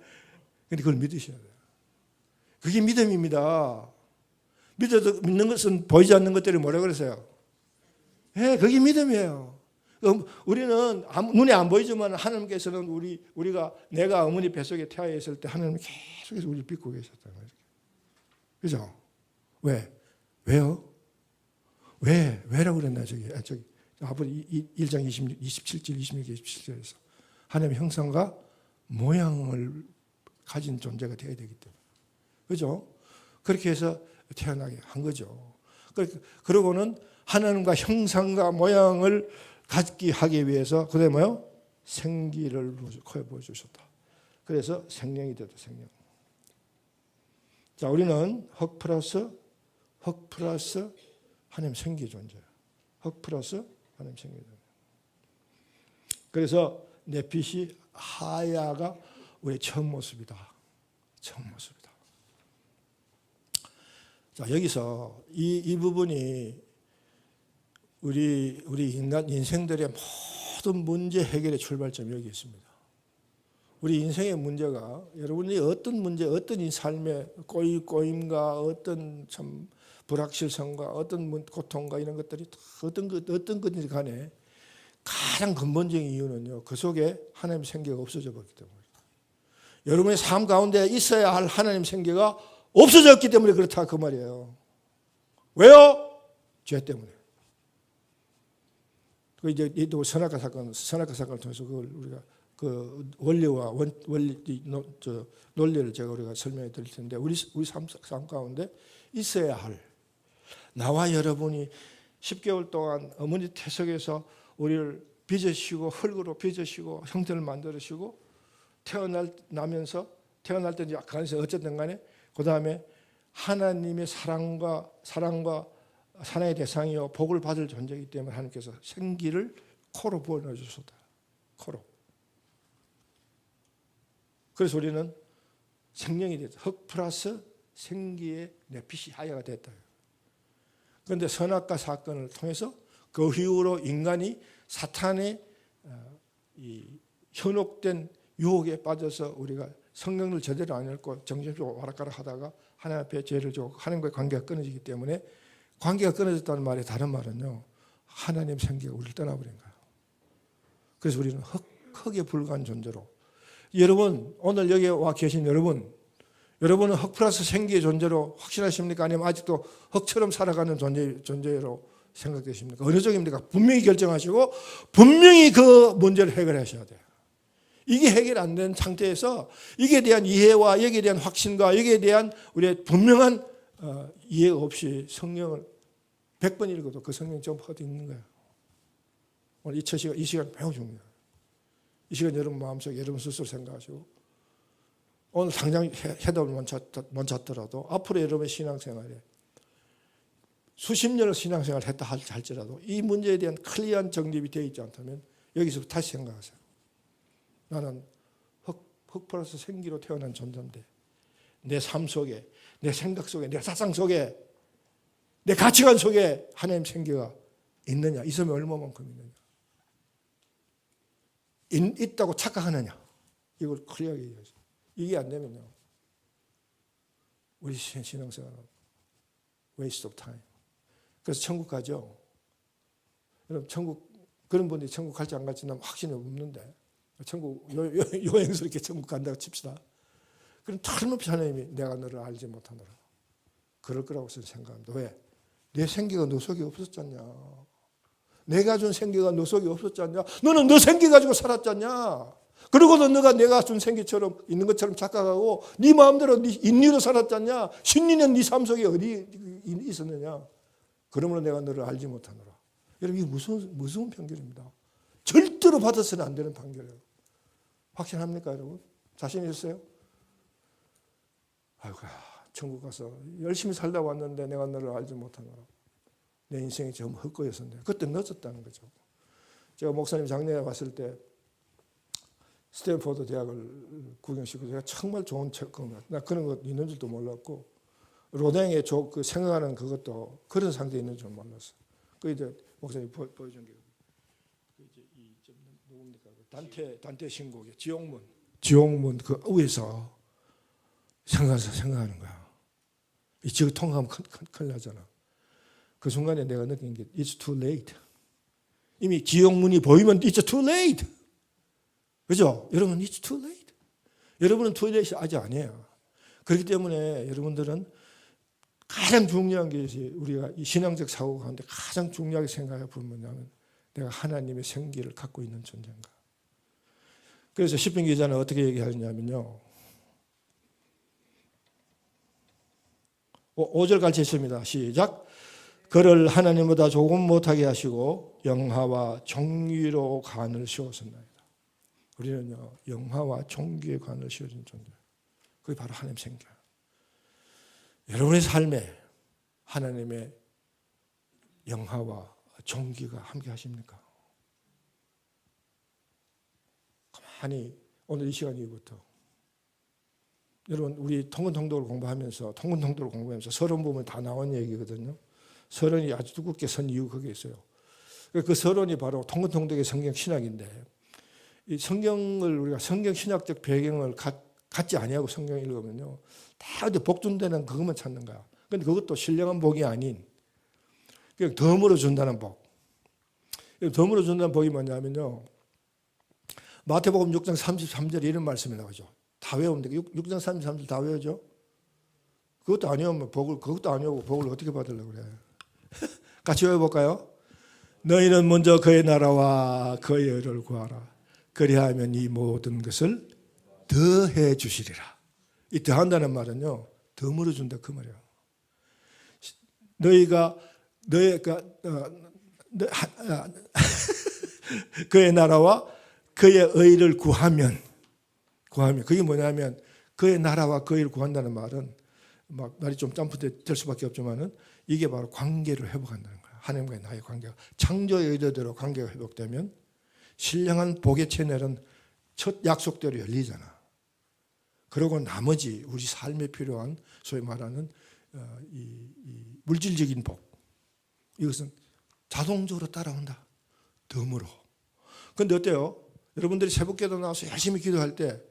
근데 그걸 믿으셔야 돼요. 그게 믿음입니다. 믿는 것은 보이지 않는 것들이 뭐라 그러세요? 예, 그게 믿음이에요. 우리는 눈에 안 보이지만 하나님께서는 우리가 내가 어머니 뱃속에 태아 있을 때 하나님 계속해서 우리를 믿고 계셨다는 거예요. 그죠? 왜? 왜요? 왜라고 그랬나 저기 앞으로 1장 27절 26절 27절에서 하나님의 형상과 모양을 가진 존재가 되어야 되기 때문에. 그죠? 그렇게 해서 태어나게 한 거죠. 그러고는 하나님과 형상과 모양을 갖게 하기 위해서 그다음에 뭐요? 생기를 코에 보여주셨다. 그래서 생명이 되다. 생명. 자, 우리는 흙 플러스 하나님 생기 존재. 흙 플러스 하나님 생기 존재. 그래서 넷핏이 하야가 우리의 처음 모습이다. 처음 모습이다. 자, 여기서 이 부분이 우리 인간 인생들의 모든 문제 해결의 출발점이 여기 있습니다. 우리 인생의 문제가 여러분이 어떤 문제, 어떤 이 삶의 꼬임과 어떤 참 불확실성과 어떤 고통과 이런 것들이 어떤 것인지 간에 가장 근본적인 이유는요. 그 속에 하나님 생기가 없어져 버렸기 때문입니다. 여러분의 삶 가운데 있어야 할 하나님 생기가 없어졌기 때문에 그렇다 그 말이에요. 왜요? 죄 때문에. 그 이제 또 선악과 사건을 통해서 그걸 우리가 그 원리와 논리를 제가 우리가 설명해 드릴 텐데 우리 삶 가운데 있어야 할 나와 여러분이 10개월 동안 어머니 태석에서 우리를 빚으시고 흙으로 빚으시고 형태를 만들으시고 태어날 때 이제 간에서 어쨌든 간에 그 다음에 하나님의 사랑과 사랑의 대상이요 복을 받을 존재이기 때문에 하나님께서 생기를 코로 부어넣어주셨다. 코로. 그래서 우리는 생명이 됐다. 흙 플러스 생기의 넷핏이 하야가 됐다. 그런데 선악과 사건을 통해서 그 이후로 인간이 사탄의 이 현혹된 유혹에 빠져서 우리가 성경을 제대로 안 읽고 정신적으로 와락가락 하다가 하나님 앞에 죄를 지고 하나님과의 관계가 끊어지기 때문에 관계가 끊어졌다는 말이 다른 말은요. 하나님 생기가 우리를 떠나버린 거예요. 그래서 우리는 흙에 불과한 존재로 여러분 오늘 여기 와 계신 여러분은 흙 플러스 생기의 존재로 확신하십니까? 아니면 아직도 흙처럼 살아가는 존재로 생각되십니까? 어느 쪽입니까? 분명히 결정하시고 분명히 그 문제를 해결하셔야 돼요. 이게 해결 안 된 상태에서 이게 대한 이해와 여기에 대한 확신과 여기에 대한 우리의 분명한 이해 없이 성경을 100번 읽어도 그 성경 좀 헛 있는 거예요. 오늘 이 시간 매우 중요해요. 이 시간 여러분 마음속에 여러분 스스로 생각하시고 오늘 당장 해답을 못 찾더라도 앞으로 여러분의 신앙생활에 수십 년을 신앙생활을 했다 할지라도 이 문제에 대한 클리어한 정립이 되어 있지 않다면 여기서 다시 생각하세요. 나는 흙 플러스 생기로 태어난 존재인데 내 삶 속에 내 생각 속에 내 사상 속에 내 가치관 속에 하나님 생기가 있느냐 있으면 얼마만큼 있느냐 있다고 착각하느냐 이걸 클리어하게 얘기하죠. 이게 안 되면요 우리 신앙생활은 waste of time. 그래서 천국 가죠. 여러분 천국 그런 분들이 천국 갈지 안 갈지 난 확신이 없는데 천국 여행스럽게 천국 간다고 칩시다. 그럼 틀림없이 하나님이 내가 너를 알지 못하노라. 그럴 거라고 생각합니다. 왜? 내 생기가 너 속에 없었잖냐. 내가 준 생기가 너 속에 없었잖냐. 너는 너 생기 가지고 살았잖냐. 그러고도 너가 내가 준 생기처럼 있는 것처럼 착각하고 네 마음대로 네 인리로 살았잖냐. 신리는 네 삶 속에 어디 있었느냐. 그러므로 내가 너를 알지 못하노라. 여러분 이게 무서운 판결입니다. 절대로 받아서는 안 되는 판결이에요. 확신합니까 여러분? 자신 있어요? 아이고 천국 가서 열심히 살다 왔는데 내가 너를 알지 못하노라. 내 인생이 전부 헛거였었네. 그때 늦었다는 거죠. 제가 목사님 작년에 왔을 때 스탠포드 대학을 구경시키고 제가 정말 좋은 책, 나 그런 거 있는 줄도 몰랐고 로댕의 그 생각하는 그것도 그런 상태에 있는 줄 몰랐어요. 그 이제 목사님 보여준 게 누굽니까? 단테 신곡의 지옥문 그 위에서 생각하는 거야. 이 지옥 통과하면 큰일 나잖아. 그 순간에 내가 느낀 게 It's too late. 이미 지옥문이 보이면 It's too late. 그죠? 여러분 It's too late. 여러분은 too late이 아직 아니에요. 그렇기 때문에 여러분들은 가장 중요한 게 우리가 이 신앙적 사고 가운데 가장 중요하게 생각해 보면 뭐냐면 내가 하나님의 생기를 갖고 있는 존재인가. 그래서 시편 기자는 어떻게 얘기하냐면요. 5절 같이 있습니다. 시작. 그를 하나님보다 조금 못하게 하시고 영화와 정의로 관을 씌웠습니다. 우리는요 영화와 종기의 관을 씌워진 존재. 그게 바로 하나님 생겨요. 여러분의 삶에 하나님의 영화와 종기가 함께 하십니까? 가만히 오늘 이 시간 이후부터 여러분 우리 통근통독을 공부하면서 서론 보면 다 나온 얘기거든요. 서론이 아주 두껍게 선 이유 그게 있어요. 그 서론이 바로 통근통독의 성경 신학인데 이 성경을 우리가 성경 신학적 배경을 갖지 아니하고 성경을 읽으면요 다 복준되는 그것만 찾는 거야. 그런데 그것도 신령한 복이 아닌 그냥 덤으로 준다는 복. 덤으로 준다는 복이 뭐냐면요 마태복음 6장 33절에 이런 말씀이 나오죠. 다 외우면 돼. 6장 33절 다 외우죠. 그것도 안 외우면 그것도 안 외우고 복을 어떻게 받으려고 그래. 같이 외워볼까요? 너희는 먼저 그의 나라와 그의 의를 구하라. 그리하면 이 모든 것을 더해 주시리라. 이 더한다는 말은요 덤으로 준다 그 말이에요. 그의 나라와 그의 의를 구하면 그게 뭐냐면 그의 나라와 그의 의를 구한다는 말은 막 말이 좀 점프될 수밖에 없지만은 이게 바로 관계를 회복한다는 거예요. 하나님과의 나의 관계가 창조의 의도대로 관계가 회복되면 신령한 복의 채널은 첫 약속대로 열리잖아. 그리고 나머지 우리 삶에 필요한 소위 말하는 이 물질적인 복 이것은 자동적으로 따라온다. 덤으로. 그런데 어때요? 여러분들이 새벽기도 나와서 열심히 기도할 때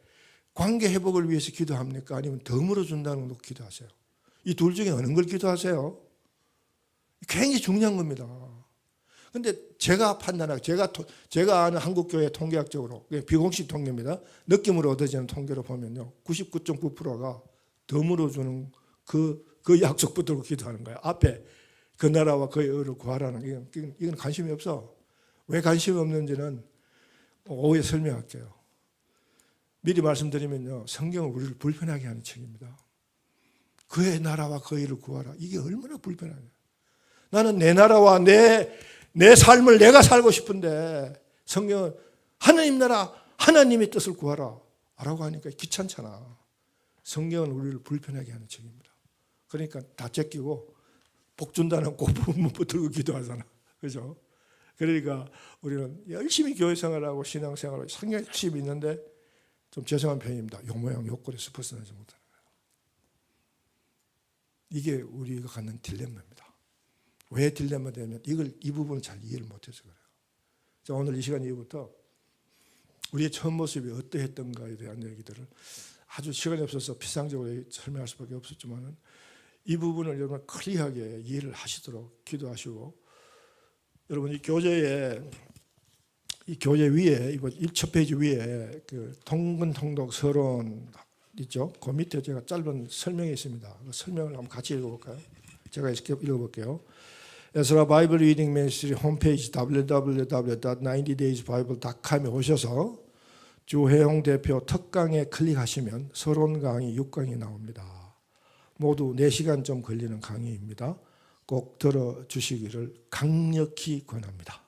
관계 회복을 위해서 기도합니까? 아니면 덤으로 준다는 걸 기도하세요? 이 둘 중에 어느 걸 기도하세요? 굉장히 중요한 겁니다. 근데 제가 판단하고 제가 아는 한국교회 통계학적으로 비공식 통계입니다. 느낌으로 얻어지는 통계로 보면요. 99.9%가 덤으로 주는 그 약속 붙들고 기도하는 거예요. 앞에 그 나라와 그의 의를 구하라는 이건 관심이 없어. 왜 관심이 없는지는 오후에 설명할게요. 미리 말씀드리면요. 성경은 우리를 불편하게 하는 책입니다. 그의 나라와 그의 의를 구하라. 이게 얼마나 불편하냐. 나는 내 나라와 내 삶을 내가 살고 싶은데 성경은 하나님 나라 하나님의 뜻을 구하라 라고 하니까 귀찮잖아. 성경은 우리를 불편하게 하는 책입니다. 그러니까 다 제끼고 복 준다는 그 부분 붙들고 기도하잖아. 그죠? 그러니까 우리는 열심히 교회 생활하고 신앙 생활하고 성경 열심히 있는데 좀 죄송한 편입니다. 요 모양 요 꼴에 스포츠 하지 못하는 거예요. 이게 우리가 갖는 딜레마입니다. 왜 딜레마 되면 이 부분을 잘 이해를 못해서 그래요. 자, 오늘 이 시간 이후부터 우리의 처음 모습이 어떠했던가에 대한 얘기들을 아주 시간이 없어서 피상적으로 설명할 수밖에 없었지만은 이 부분을 여러분 클리어하게 이해를 하시도록 기도하시고 여러분 이 교재 위에 이번 1첫 페이지 위에 그 통근통독 서론 있죠? 그 밑에 제가 짧은 설명이 있습니다. 그 설명을 한번 같이 읽어볼까요? 제가 이렇게 읽어볼게요. 에스라 바이블 리딩 미니스트리 홈페이지 www.90daysbible.com에 오셔서 주혜용 대표 특강에 클릭하시면 서론 강의 6강이 나옵니다. 모두 4시간 좀 걸리는 강의입니다. 꼭 들어주시기를 강력히 권합니다.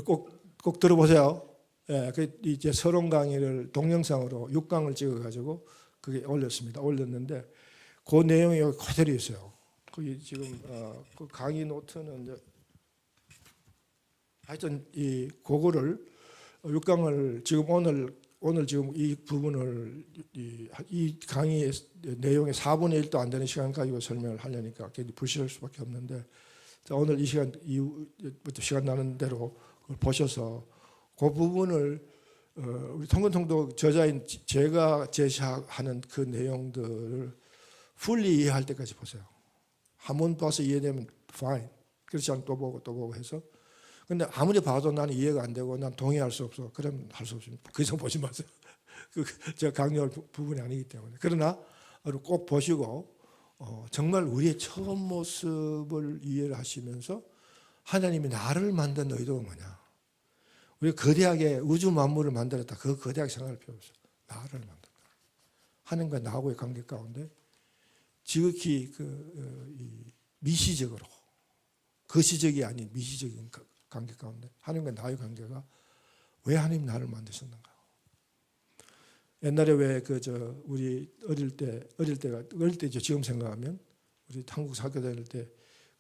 꼭 들어보세요. 예, 이제 서론 강의를 동영상으로 6강을 찍어가지고 그게 올렸는데 그 내용이 여기 그대로 있어요. 거기 지금 그 강의 노트는 이제 하여튼 그거를 6강을 지금 오늘 지금 이 부분을 이 강의 내용의 4분의 1도 안 되는 시간 가지고 설명을 하려니까 굉장히 불실할 수밖에 없는데 자, 오늘 이 시간 이후부터 시간 나는 대로 보셔서 그 부분을 우리 통근통독 저자인 제가 제시하는 그 내용들을 fully 이해할 때까지 보세요. 한 번 봐서 이해되면 fine. 그렇지 않으면 또 보고 해서. 근데 아무리 봐도 나는 이해가 안 되고 난 동의할 수 없어. 그러면 할 수 없습니다. 그 이상 보지 마세요. 제가 강요할 부분이 아니기 때문에. 그러나 꼭 보시고 정말 우리의 처음 모습을 이해를 하시면서 하나님이 나를 만든 의도가 뭐냐. 우리 거대하게 우주 만물을 만들었다. 그 거대하게 생각할 필요 없어요. 나를 만든다. 하나님과 나하고의 관계 가운데 지극히 미시적으로 거시적이 아닌 미시적인 관계 가운데 하나님과 나의 관계가 왜 하나님 나를 만드셨는가? 옛날에 왜 우리 어릴 때죠. 지금 생각하면 우리 한국 학교 다닐 때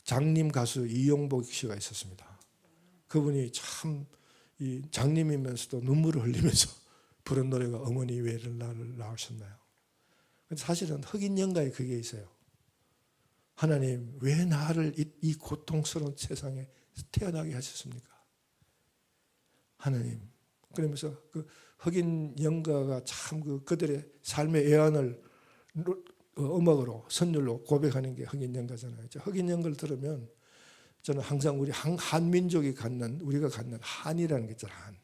장님 가수 이용복 씨가 있었습니다. 그분이 참 이 장님이면서도 눈물을 흘리면서 부른 노래가 어머니 왜 나를 낳으셨나요? 사실은 흑인 영가에 그게 있어요. 하나님 왜 나를 이 고통스러운 세상에 태어나게 하셨습니까? 하나님. 그러면서 그 흑인 영가가 참 그들의 삶의 애환을 음악으로 선율로 고백하는 게 흑인 영가잖아요. 흑인 영가를 들으면 저는 항상 우리 한민족이 우리가 갖는 한이라는 게 있잖아요. 한.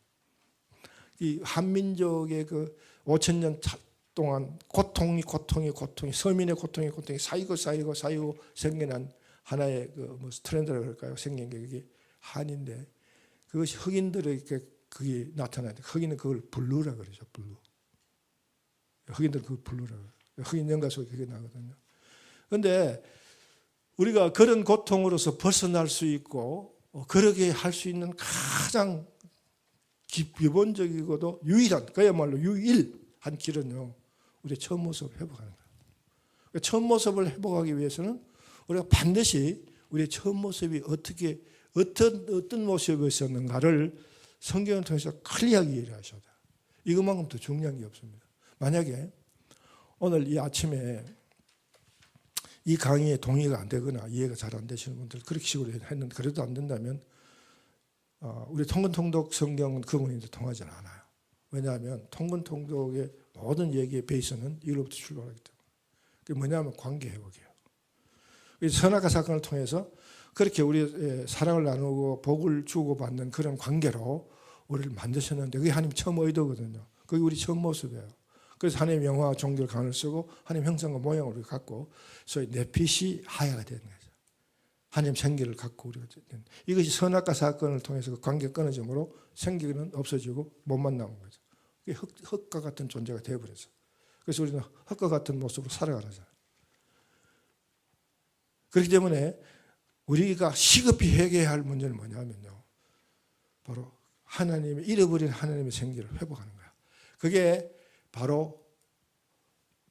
이 한민족의 그 5,000년 동안 고통이 서민의 고통이 쌓이고 생겨난 하나의 트렌드라 그럴까요? 생긴 게 그게 한인데 그것이 흑인들에게 그게 나타나는데 흑인은 그걸 블루라 그러죠. 블루. 흑인들 그걸 블루라 그래요. 흑인 연가 속에 그게 나거든요. 그런데 우리가 그런 고통으로서 벗어날 수 있고 그러게 할 수 있는 가장 기본적이고도 유일한 그야말로 유일한 길은요. 우리의 처음 모습을 회복하는 거예요. 처음 모습을 회복하기 위해서는 우리가 반드시 우리의 처음 모습이 어떤 모습이었는가를 성경을 통해서 클리어하게 이해를 하셔야 돼요. 이것만큼 더 중요한 게 없습니다. 만약에 오늘 이 아침에 이 강의에 동의가 안 되거나 이해가 잘 안 되시는 분들 그렇게 식으로 했는데 그래도 안 된다면 우리 통근통독 성경은 그 부분이 통하지 않아요. 왜냐하면 통근통독의 모든 얘기의 베이스는 이로부터 출발하기 때문에. 그게 뭐냐면 관계 회복이에요. 선악과 사건을 통해서 그렇게 우리 사랑을 나누고 복을 주고받는 그런 관계로 우리를 만드셨는데 그게 하나님 처음 의도거든요. 그게 우리 처음 모습이에요. 그래서 하나님 영화 종교를 간을 쓰고 하나님 형상과 모양을 우리가 갖고 소위 내핏이 하야가 되는 거죠. 하나님 생기를 갖고 우리가 되는 이것이 선악과 사건을 통해서 그 관계가 끊어짐으로 생기는 없어지고 못만 남은 거죠. 그게 흙과 같은 존재가 되어버렸어요. 그래서 우리는 흙과 같은 모습으로 살아가잖아요. 그렇기 때문에 우리가 시급히 해결해야 할 문제는 뭐냐면요. 바로 잃어버린 하나님의 생기를 회복하는 거야. 그게 바로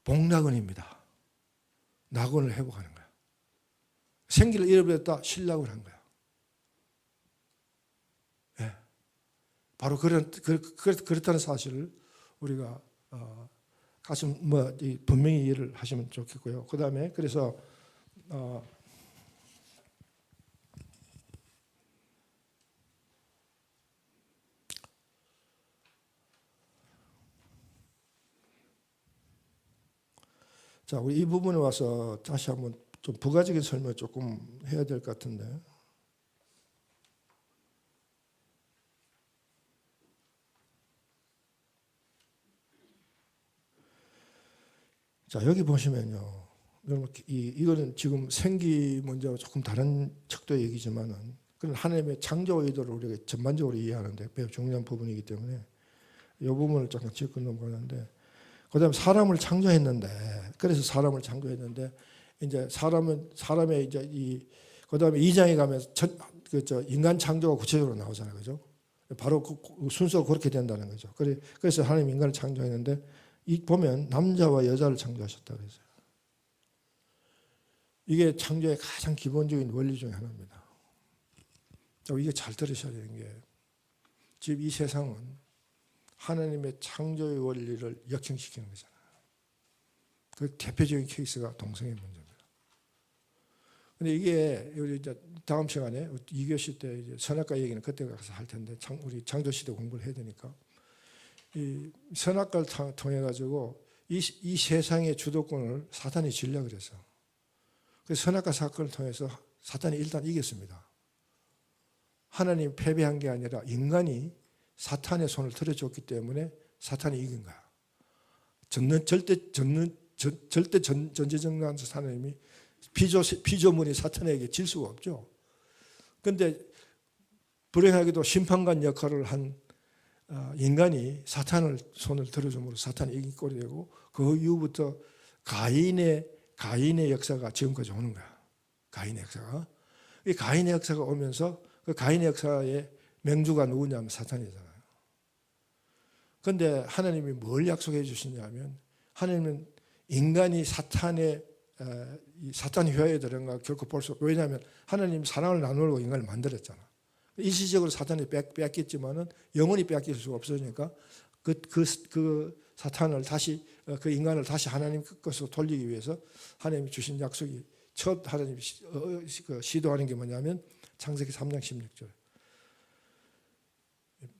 복락원입니다. 낙원을 회복하는 거야. 생기를 잃어버렸다 신락을 한 거야. 네. 바로 그렇다는 사실을 우리가 분명히 이해를 하시면 좋겠고요. 그 다음에 그래서 자, 우리 이 부분에 와서 다시 한번 좀 부가적인 설명을 조금 해야 될 것 같은데. 자, 여기 보시면요. 이거는 지금 생기 문제와 조금 다른 척도의 얘기지만은 그런 하나님의 창조 의도를 우리가 전반적으로 이해하는데 매우 중요한 부분이기 때문에 이 부분을 잠깐 짚고 넘어가는데 그다음에 사람을 창조했는데 그래서 사람을 창조했는데 이제 사람의 이제 그다음에 2장에 가면 인간 창조가 구체적으로 나오잖아요, 그죠? 바로 그 순서가 그렇게 된다는 거죠. 그래서 하나님 인간을 창조했는데 보면 남자와 여자를 창조하셨다 그랬어요. 이게 창조의 가장 기본적인 원리 중에 하나입니다. 이게 잘 들으셔야 되는 게 지금 이 세상은 하나님의 창조의 원리를 역행시키는 거잖아요. 그 대표적인 케이스가 동성애 문제입니다. 근데 이게 우리 이제 다음 시간에 2교시 때 이제 선악과 얘기는 그때 가서 할 텐데 우리 창조시대 공부를 해야 되니까 이 선악과를 통해 가지고 이 세상의 주도권을 사탄이 쥐려고 그래서 그래서 선악과 사건을 통해서 사탄이 일단 이겼습니다. 하나님 패배한 게 아니라 인간이 사탄의 손을 들어줬기 때문에 사탄이 이긴 거야. 절대 전제정당한 하나님이 피조물이 사탄에게 질 수가 없죠. 그런데 불행하게도 심판관 역할을 한 인간이 사탄을 손을 들어줌으로 사탄이 이긴 꼴이 되고 그 이후부터 가인의 역사가 지금까지 오는 거야. 가인의 역사가. 이 가인의 역사가 오면서 그 가인의 역사의 맹주가 누구냐면 사탄이잖아요. 그런데 하나님이 뭘 약속해 주시냐면 하나님은 인간이 사탄 휘하에 들어가 결코 볼 수 없고 왜냐하면 하나님 사랑을 나누려고 인간을 만들었잖아. 일시적으로 사탄이 뺏겼지만은 영원히 뺏길 수가 없으니까 그 사탄을 다시 그 인간을 다시 하나님 것으로 돌리기 위해서 하나님이 주신 약속이 첫 하나님이 시도하는 게 뭐냐면 창세기 3장 16절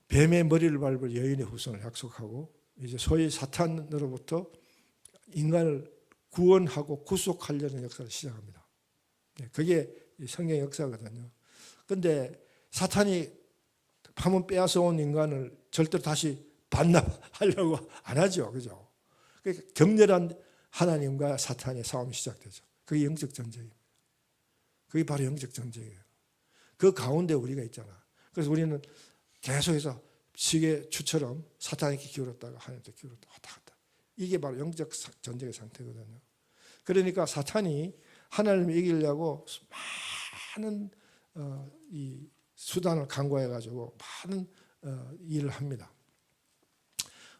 뱀의 머리를 밟을 여인의 후손을 약속하고 이제 소위 사탄으로부터 인간을 구원하고 구속하려는 역사를 시작합니다. 그게 성경의 역사거든요. 그런데 사탄이 한번 빼앗아온 인간을 절대로 다시 반납하려고 안 하죠. 그죠? 그러니까 격렬한 하나님과 사탄의 싸움이 시작되죠. 그게 영적 전쟁입니다. 그게 바로 영적 전쟁이에요. 그 가운데 우리가 있잖아. 그래서 우리는 계속해서 시계추처럼 사탄에게 기울었다가 하나님께 기울었다가 왔다 갔다. 이게 바로 영적 전쟁의 상태거든요. 그러니까 사탄이 하나님을 이기려고 많은 이 수단을 강구해가지고 많은 일을 합니다.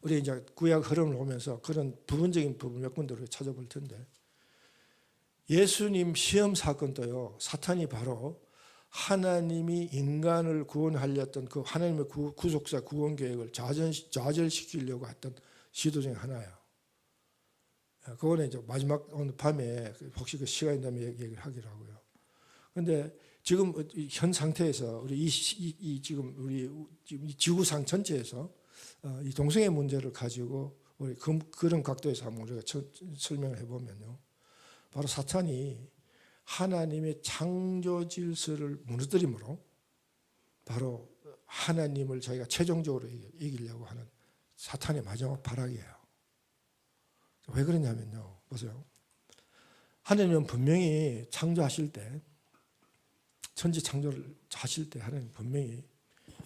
우리 이제 구약 흐름을 보면서 그런 부분적인 부분 몇 군데로 찾아볼 텐데 예수님 시험 사건도요. 사탄이 바로 하나님이 인간을 구원하려던 그 하나님의 구속사 구원 계획을 좌절시키려고 했던 시도 중에 하나예요. 그거는 이제 마지막 오늘 밤에 혹시 그 시간이 되면 얘기를 하기로 하고요. 그런데 지금 현 상태에서 우리 지금 이 지구상 전체에서 이 동성애 문제를 가지고 우리 그런 각도에서 한번 우리가 설명을 해보면요, 바로 사탄이 하나님의 창조 질서를 무너뜨림으로 바로 하나님을 자기가 최종적으로 이기려고 하는 사탄의 마지막 발악이에요. 왜 그러냐면요, 보세요. 하나님은 분명히 창조하실 때, 천지 창조를 하실 때 하나님 분명히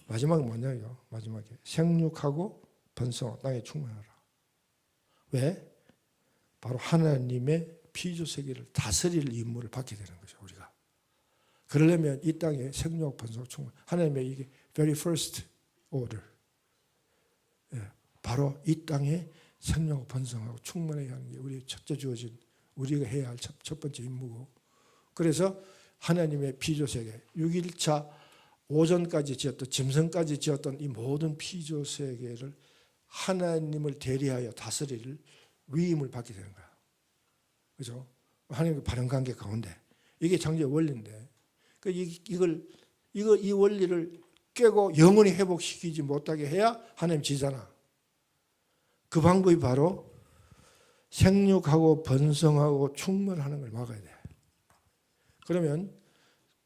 마지막에 뭐냐요? 마지막에 생육하고 번성 땅에 충만하라. 왜? 바로 하나님의 피조 세계를 다스릴 임무를 받게 되는 거죠, 우리가. 그러려면 이 땅에 생육, 번성, 충만. 하나님의 이게 very first order. 바로 이 땅에 생명하고 번성하고 충만해야 하는 게 우리 첫째 주어진 우리가 해야 할 첫 번째 임무고, 그래서 하나님의 피조세계 6일차 오전까지 지었던 짐승까지 지었던 이 모든 피조세계를 하나님을 대리하여 다스릴 위임을 받게 되는 거야. 그죠? 하나님과 바른 관계 가운데 이게 창조의 원리인데 이 원리를 깨고 영원히 회복시키지 못하게 해야 하나님 지잖아. 그 방법이 바로 생육하고 번성하고 충만하는 걸 막아야 돼. 그러면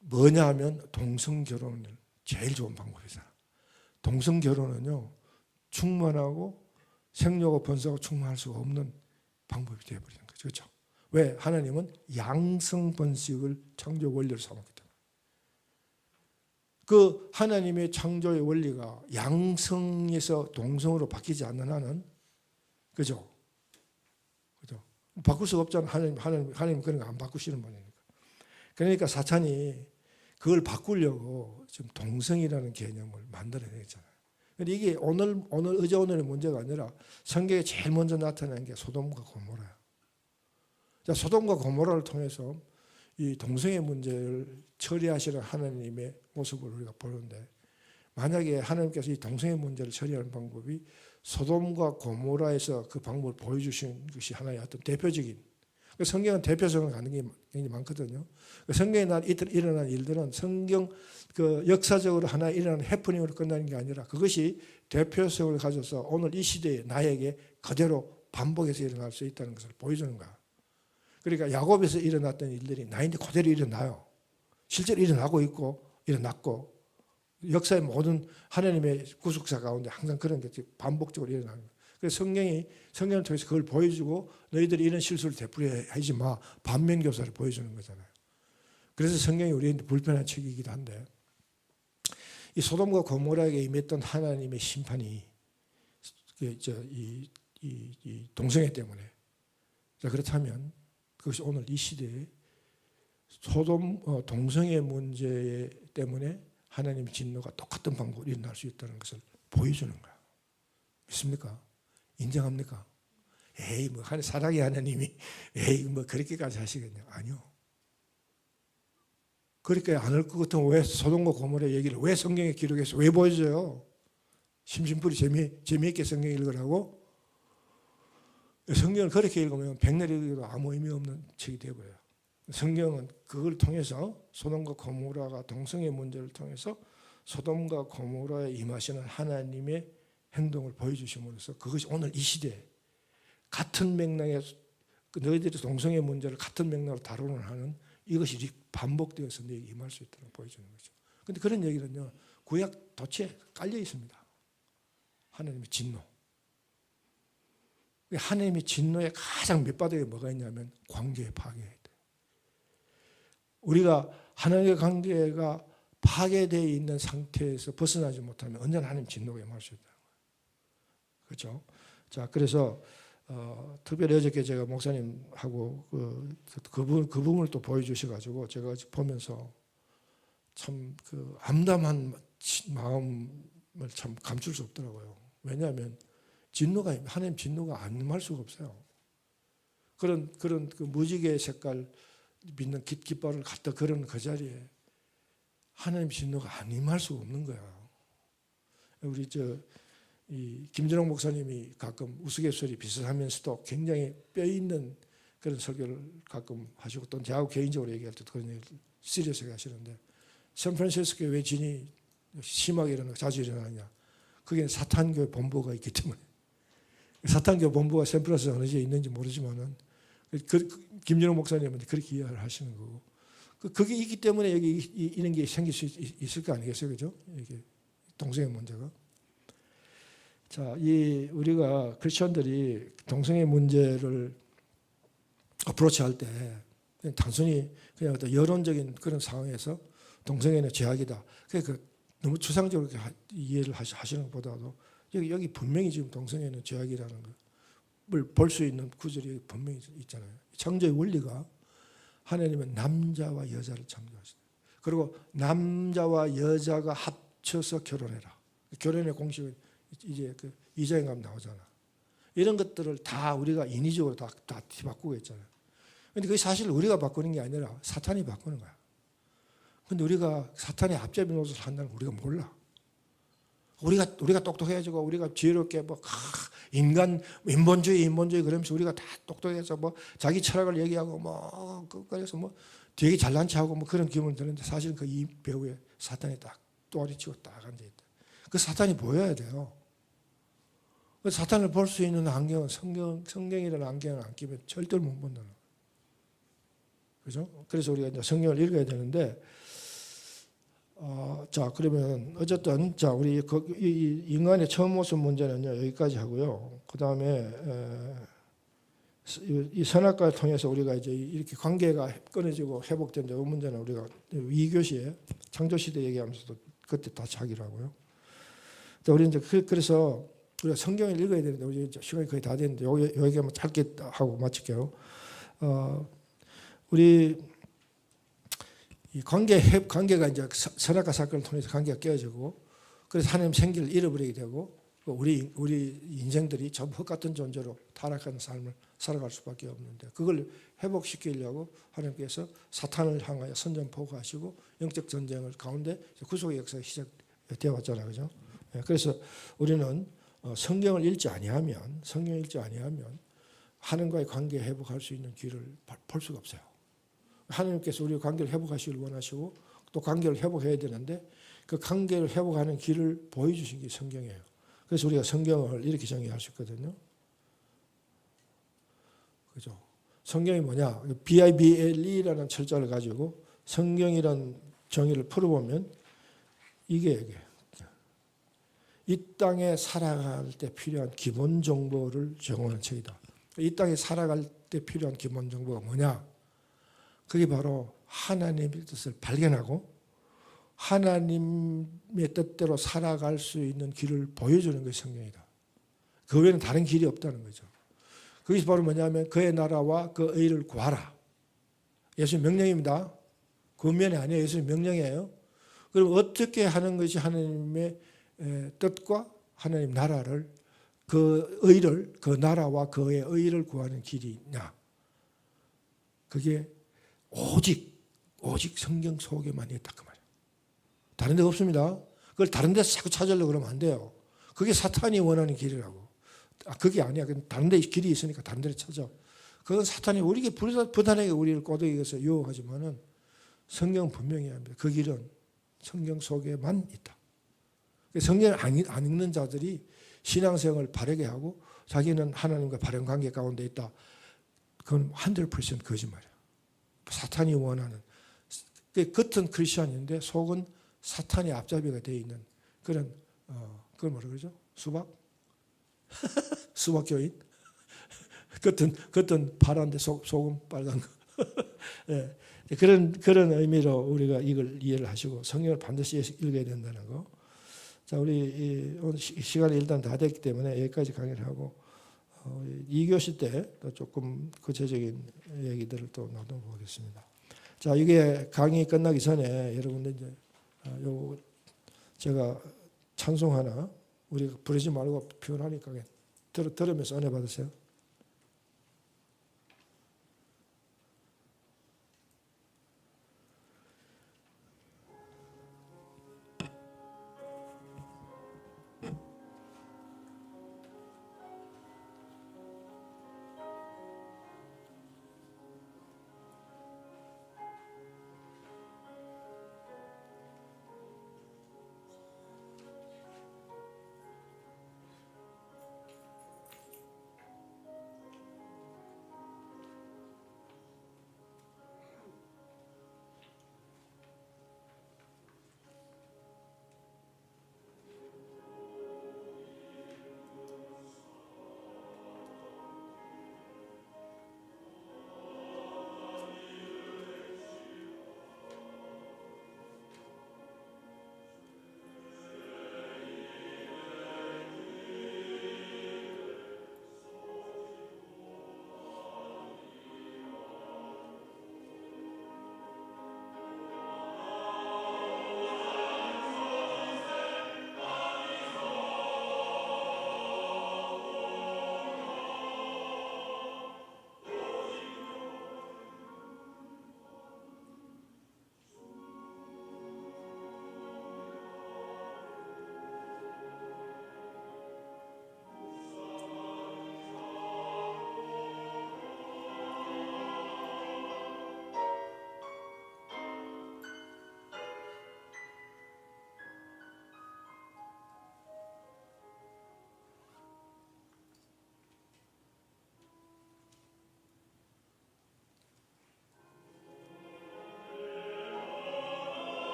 뭐냐 하면 동성결혼은 제일 좋은 방법이잖아. 동성결혼은요, 충만하고 생육하고 번성하고 충만할 수가 없는 방법이 되어버리는 거죠. 그렇죠? 왜? 하나님은 양성번식을 창조 원리로 삼았기 때문에. 그 하나님의 창조의 원리가 양성에서 동성으로 바뀌지 않는 한은, 그죠? 그죠? 바꿀 수가 없잖아. 하나님 그런 거 안 바꾸시는 분이니까. 그러니까 사탄이 그걸 바꾸려고 지금 동성이라는 개념을 만들어내잖아요. 근데 이게 어제 오늘의 문제가 아니라 성경에 제일 먼저 나타난 게 소돔과 고모라예요. 자, 소돔과 고모라를 통해서 이 동성애 문제를 처리하시는 하나님의 모습을 우리가 보는데, 만약에 하나님께서 이 동성애 문제를 처리하는 방법이 소돔과 고모라에서 그 방법을 보여주신 것이 하나의 어떤 대표적인 성경은 대표성을 갖는 게 굉장히 많거든요. 성경에 일어난 일들은 성경 역사적으로 하나 일어나는 해프닝으로 끝나는 게 아니라 그것이 대표성을 가져서 오늘 이 시대에 나에게 그대로 반복해서 일어날 수 있다는 것을 보여주는 거야. 그러니까 야곱에서 일어났던 일들이 나인데 그대로 일어나요. 실제로 일어나고 있고 일어났고 역사의 모든 하나님의 구속사 가운데 항상 그런 게 반복적으로 일어나는 거예요. 그래서 성경을 통해서 그걸 보여주고 너희들이 이런 실수를 되풀이하지 마. 반면교사를 보여주는 거잖아요. 그래서 성경이 우리한테 불편한 책이기도 한데 이 소돔과 고모라에게 임했던 하나님의 심판이 이 동성애 때문에 자 그렇다면 그것이 오늘 이 시대에 소돔 동성애 문제 때문에 하나님의 진노가 똑같은 방법으로 일어날 수 있다는 것을 보여주는 거야. 믿습니까? 인정합니까? 에이 뭐 사랑의 하나님이 에이 뭐 그렇게까지 하시겠냐? 아니요. 그렇게 안 할 것 같으면 왜 소돔과 고모라 얘기를 왜 성경에 기록해서 왜 보여줘요? 심심풀이 재미있게 성경 읽으라고? 성경을 그렇게 읽으면 백날 읽어도 아무 의미 없는 책이 되어버려요. 성경은 그걸 통해서 소돔과 고모라가 동성애 문제를 통해서 소돔과 고모라에 임하시는 하나님의 행동을 보여주심으로써 그것이 오늘 이 시대에 같은 맥락에 너희들이 동성애 문제를 같은 맥락으로 다루는 하는 이것이 반복되어서 너에게 임할 수 있다는 보여주는 거죠. 그런데 그런 얘기는요 구약 도처에 깔려 있습니다. 하나님의 진노. 하나님의 진노의 가장 밑바닥에 뭐가 있냐면 관계의 파괴예요. 우리가 하나님의 관계가 파괴되어 있는 상태에서 벗어나지 못하면 언제나 하나님 진노가 임할 수 있다는 거예요. 그렇죠? 자, 그래서 특별히 어저께 제가 목사님하고 그 부분을 또 보여주셔가지고 제가 보면서 참 그 암담한 마음을 참 감출 수 없더라고요. 왜냐하면 하나님 진노가 안 임할 수가 없어요. 그런 그 무지개 색깔 믿는 깃발을 갖다 걸은 그 자리에 하나님 진노가 안 임할 수가 없는 거야. 우리 이 김준홍 목사님이 가끔 우스갯소리 비슷하면서도 굉장히 뼈 있는 그런 설교를 가끔 하시고 또 저하고 개인적으로 얘기할 때도 그런 얘기를 시리어스하게 하시는데 샌프란시스코에 왜 진이 심하게 일어나고 자주 일어나냐. 그게 사탄교회 본부가 있기 때문에 사탄교회 본부가 샌프란시스코 어느 지에 있는지 모르지만은 김준호 목사님은 그렇게 이해를 하시는 거고 그게 있기 때문에 여기 이런 게 생길 수 있을 거 아니겠어요, 그죠? 이게 동성애 문제가. 자, 우리가 크리스천들이 동성애 문제를 어프로치할 때 단순히 그냥 어떤 여론적인 그런 상황에서 동성애는 죄악이다. 그러니까 너무 추상적으로 이해를 하시는 것보다도 여기 분명히 지금 동성애는 죄악이라는 걸 볼 수 있는 구절이 분명히 있잖아요. 창조의 원리가 하나님은 남자와 여자를 창조하시다. 그리고 남자와 여자가 합쳐서 결혼해라. 결혼의 공식은 이제 그 2장에 가면 나오잖아. 이런 것들을 다 우리가 인위적으로 다 뒤바꾸고 있잖아요. 그런데 그게 사실 우리가 바꾸는 게 아니라 사탄이 바꾸는 거야. 그런데 우리가 사탄의 앞잡이 노릇을 한다는 걸 우리가 몰라. 우리가 똑똑해지고 우리가 지혜롭게 인간 인본주의 그러면서 우리가 다 똑똑해서 자기 철학을 얘기하고 그래서 되게 잘난 척하고 그런 기분이 드는데 사실은 그 이 배후에 사탄이 딱 또아리 치고 딱 앉아 있다. 그 사탄이 보여야 돼요. 그 사탄을 볼 수 있는 안경은 성경이라는 안경을 안 끼면 절대로 못 본다는 거예요. 그죠? 그래서 우리가 이제 성경을 읽어야 되는데. 자, 그러면 어쨌든 자, 우리 이 인간의 처음 모습 문제는요 여기까지 하고요. 그 다음에 이 선악과를 통해서 우리가 이제 이렇게 관계가 끊어지고 회복된 이 문제는 우리가 2교시에 창조시대 얘기하면서도 그때 다시 하기로 하고요. 자, 우리 이제 그래서 우리가 성경을 읽어야 되는데 우리 이제 시간이 거의 다 됐는데 여기 한번 짧게 하고 마칠게요. 우리 이 관계가 이제 선악과 사건을 통해서 관계가 깨어지고 그래서 하나님 생기를 잃어버리게 되고 우리 인생들이 전부 흙 같은 존재로 타락하는 삶을 살아갈 수밖에 없는데 그걸 회복시키려고 하나님께서 사탄을 향하여 선전포고하시고 영적 전쟁을 가운데 구속의 역사가 시작되어 왔잖아요, 그죠? 그래서 우리는 성경을 읽지 아니하면 하나님과의 관계 회복할 수 있는 길을 볼 수가 없어요. 하나님께서 우리의 관계를 회복하시길 원하시고 또 관계를 회복해야 되는데 그 관계를 회복하는 길을 보여주신 게 성경이에요. 그래서 우리가 성경을 이렇게 정의할 수 있거든요. 그죠? 성경이 뭐냐? BIBLE라는 철자를 가지고 성경이라는 정의를 풀어보면 이게 이 땅에 살아갈 때 필요한 기본 정보를 제공하는 책이다. 이 땅에 살아갈 때 필요한 기본 정보가 뭐냐? 그게 바로 하나님의 뜻을 발견하고 하나님의 뜻대로 살아갈 수 있는 길을 보여주는 것이 성경이다. 그 외에는 다른 길이 없다는 거죠. 그것이 바로 뭐냐면 그의 나라와 그 의를 구하라. 예수님 명령입니다. 권면이 아니에요. 예수님 명령이에요. 그럼 어떻게 하는 것이 하나님의 뜻과 하나님 나라를 그 의를 그 나라와 그의 의를 구하는 길이냐? 그게 오직 성경 속에만 있다 그 말이에요. 다른 데가 없습니다. 그걸 다른 데서 자꾸 찾으려고 그러면 안 돼요. 그게 사탄이 원하는 길이라고. 그게 아니야. 다른 데 길이 있으니까 다른 데를 찾아. 그건 사탄이 우리에게 부단하게 우리를 꼬드기해서 유혹하지만은 성경은 분명히 합니다. 그 길은 성경 속에만 있다. 성경을 안 읽는 자들이 신앙생활을 바르게 하고 자기는 하나님과 바른 관계 가운데 있다. 그건 100% 거짓말이에요. 사탄이 원하는 겉은 크리스천인데 속은 사탄의 앞잡이가 되어 있는 그런 그걸 뭐라 그러죠? 수박 교인? 겉은 파란데 속은 빨간 거. 네. 그런 의미로 우리가 이걸 이해를 하시고 성경을 반드시 읽어야 된다는 거. 자, 우리 오늘 시간이 일단 다 됐기 때문에 여기까지 강의를 하고 2교시 때 또 조금 구체적인 얘기들을 또 나눠보겠습니다. 자, 이게 강의 끝나기 전에 여러분들 이제 요 제가 찬송 하나 우리가 부르지 말고 표현하니까 들으면서 은혜 받으세요.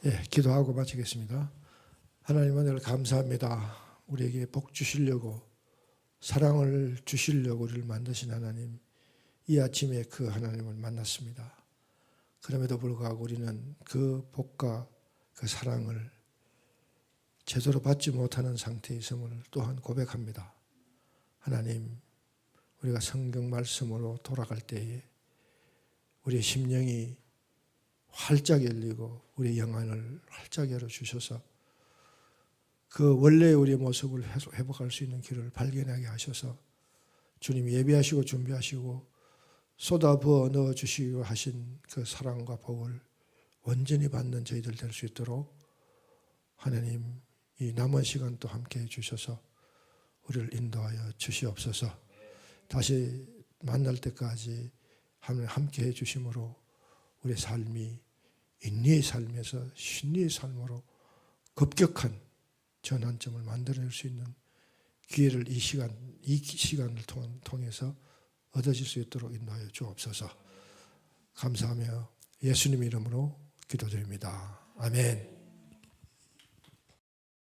예, 기도하고 마치겠습니다. 하나님 은혜를 감사합니다. 우리에게 복 주시려고 사랑을 주시려고 우리를 만드신 하나님, 이 아침에 그 하나님을 만났습니다. 그럼에도 불구하고 우리는 그 복과 그 사랑을 제대로 받지 못하는 상태에 있음을 또한 고백합니다. 하나님, 우리가 성경 말씀으로 돌아갈 때에 우리의 심령이 활짝 열리고 우리의 영안을 활짝 열어주셔서 그 원래의 우리의 모습을 회복할 수 있는 길을 발견하게 하셔서 주님이 예비하시고 준비하시고 쏟아부어 넣어주시고 하신 그 사랑과 복을 온전히 받는 저희들 될 수 있도록 하나님 이 남은 시간 또 함께 해주셔서 우리를 인도하여 주시옵소서. 다시 만날 때까지 함께 해주심으로 우리의 삶이 인리의 삶에서 신리의 삶으로 급격한 전환점을 만들어낼 수 있는 기회를 이 시간을 통해서 얻어질 수 있도록 인도하여 주옵소서. 감사하며 예수님 이름으로 기도드립니다. 아멘.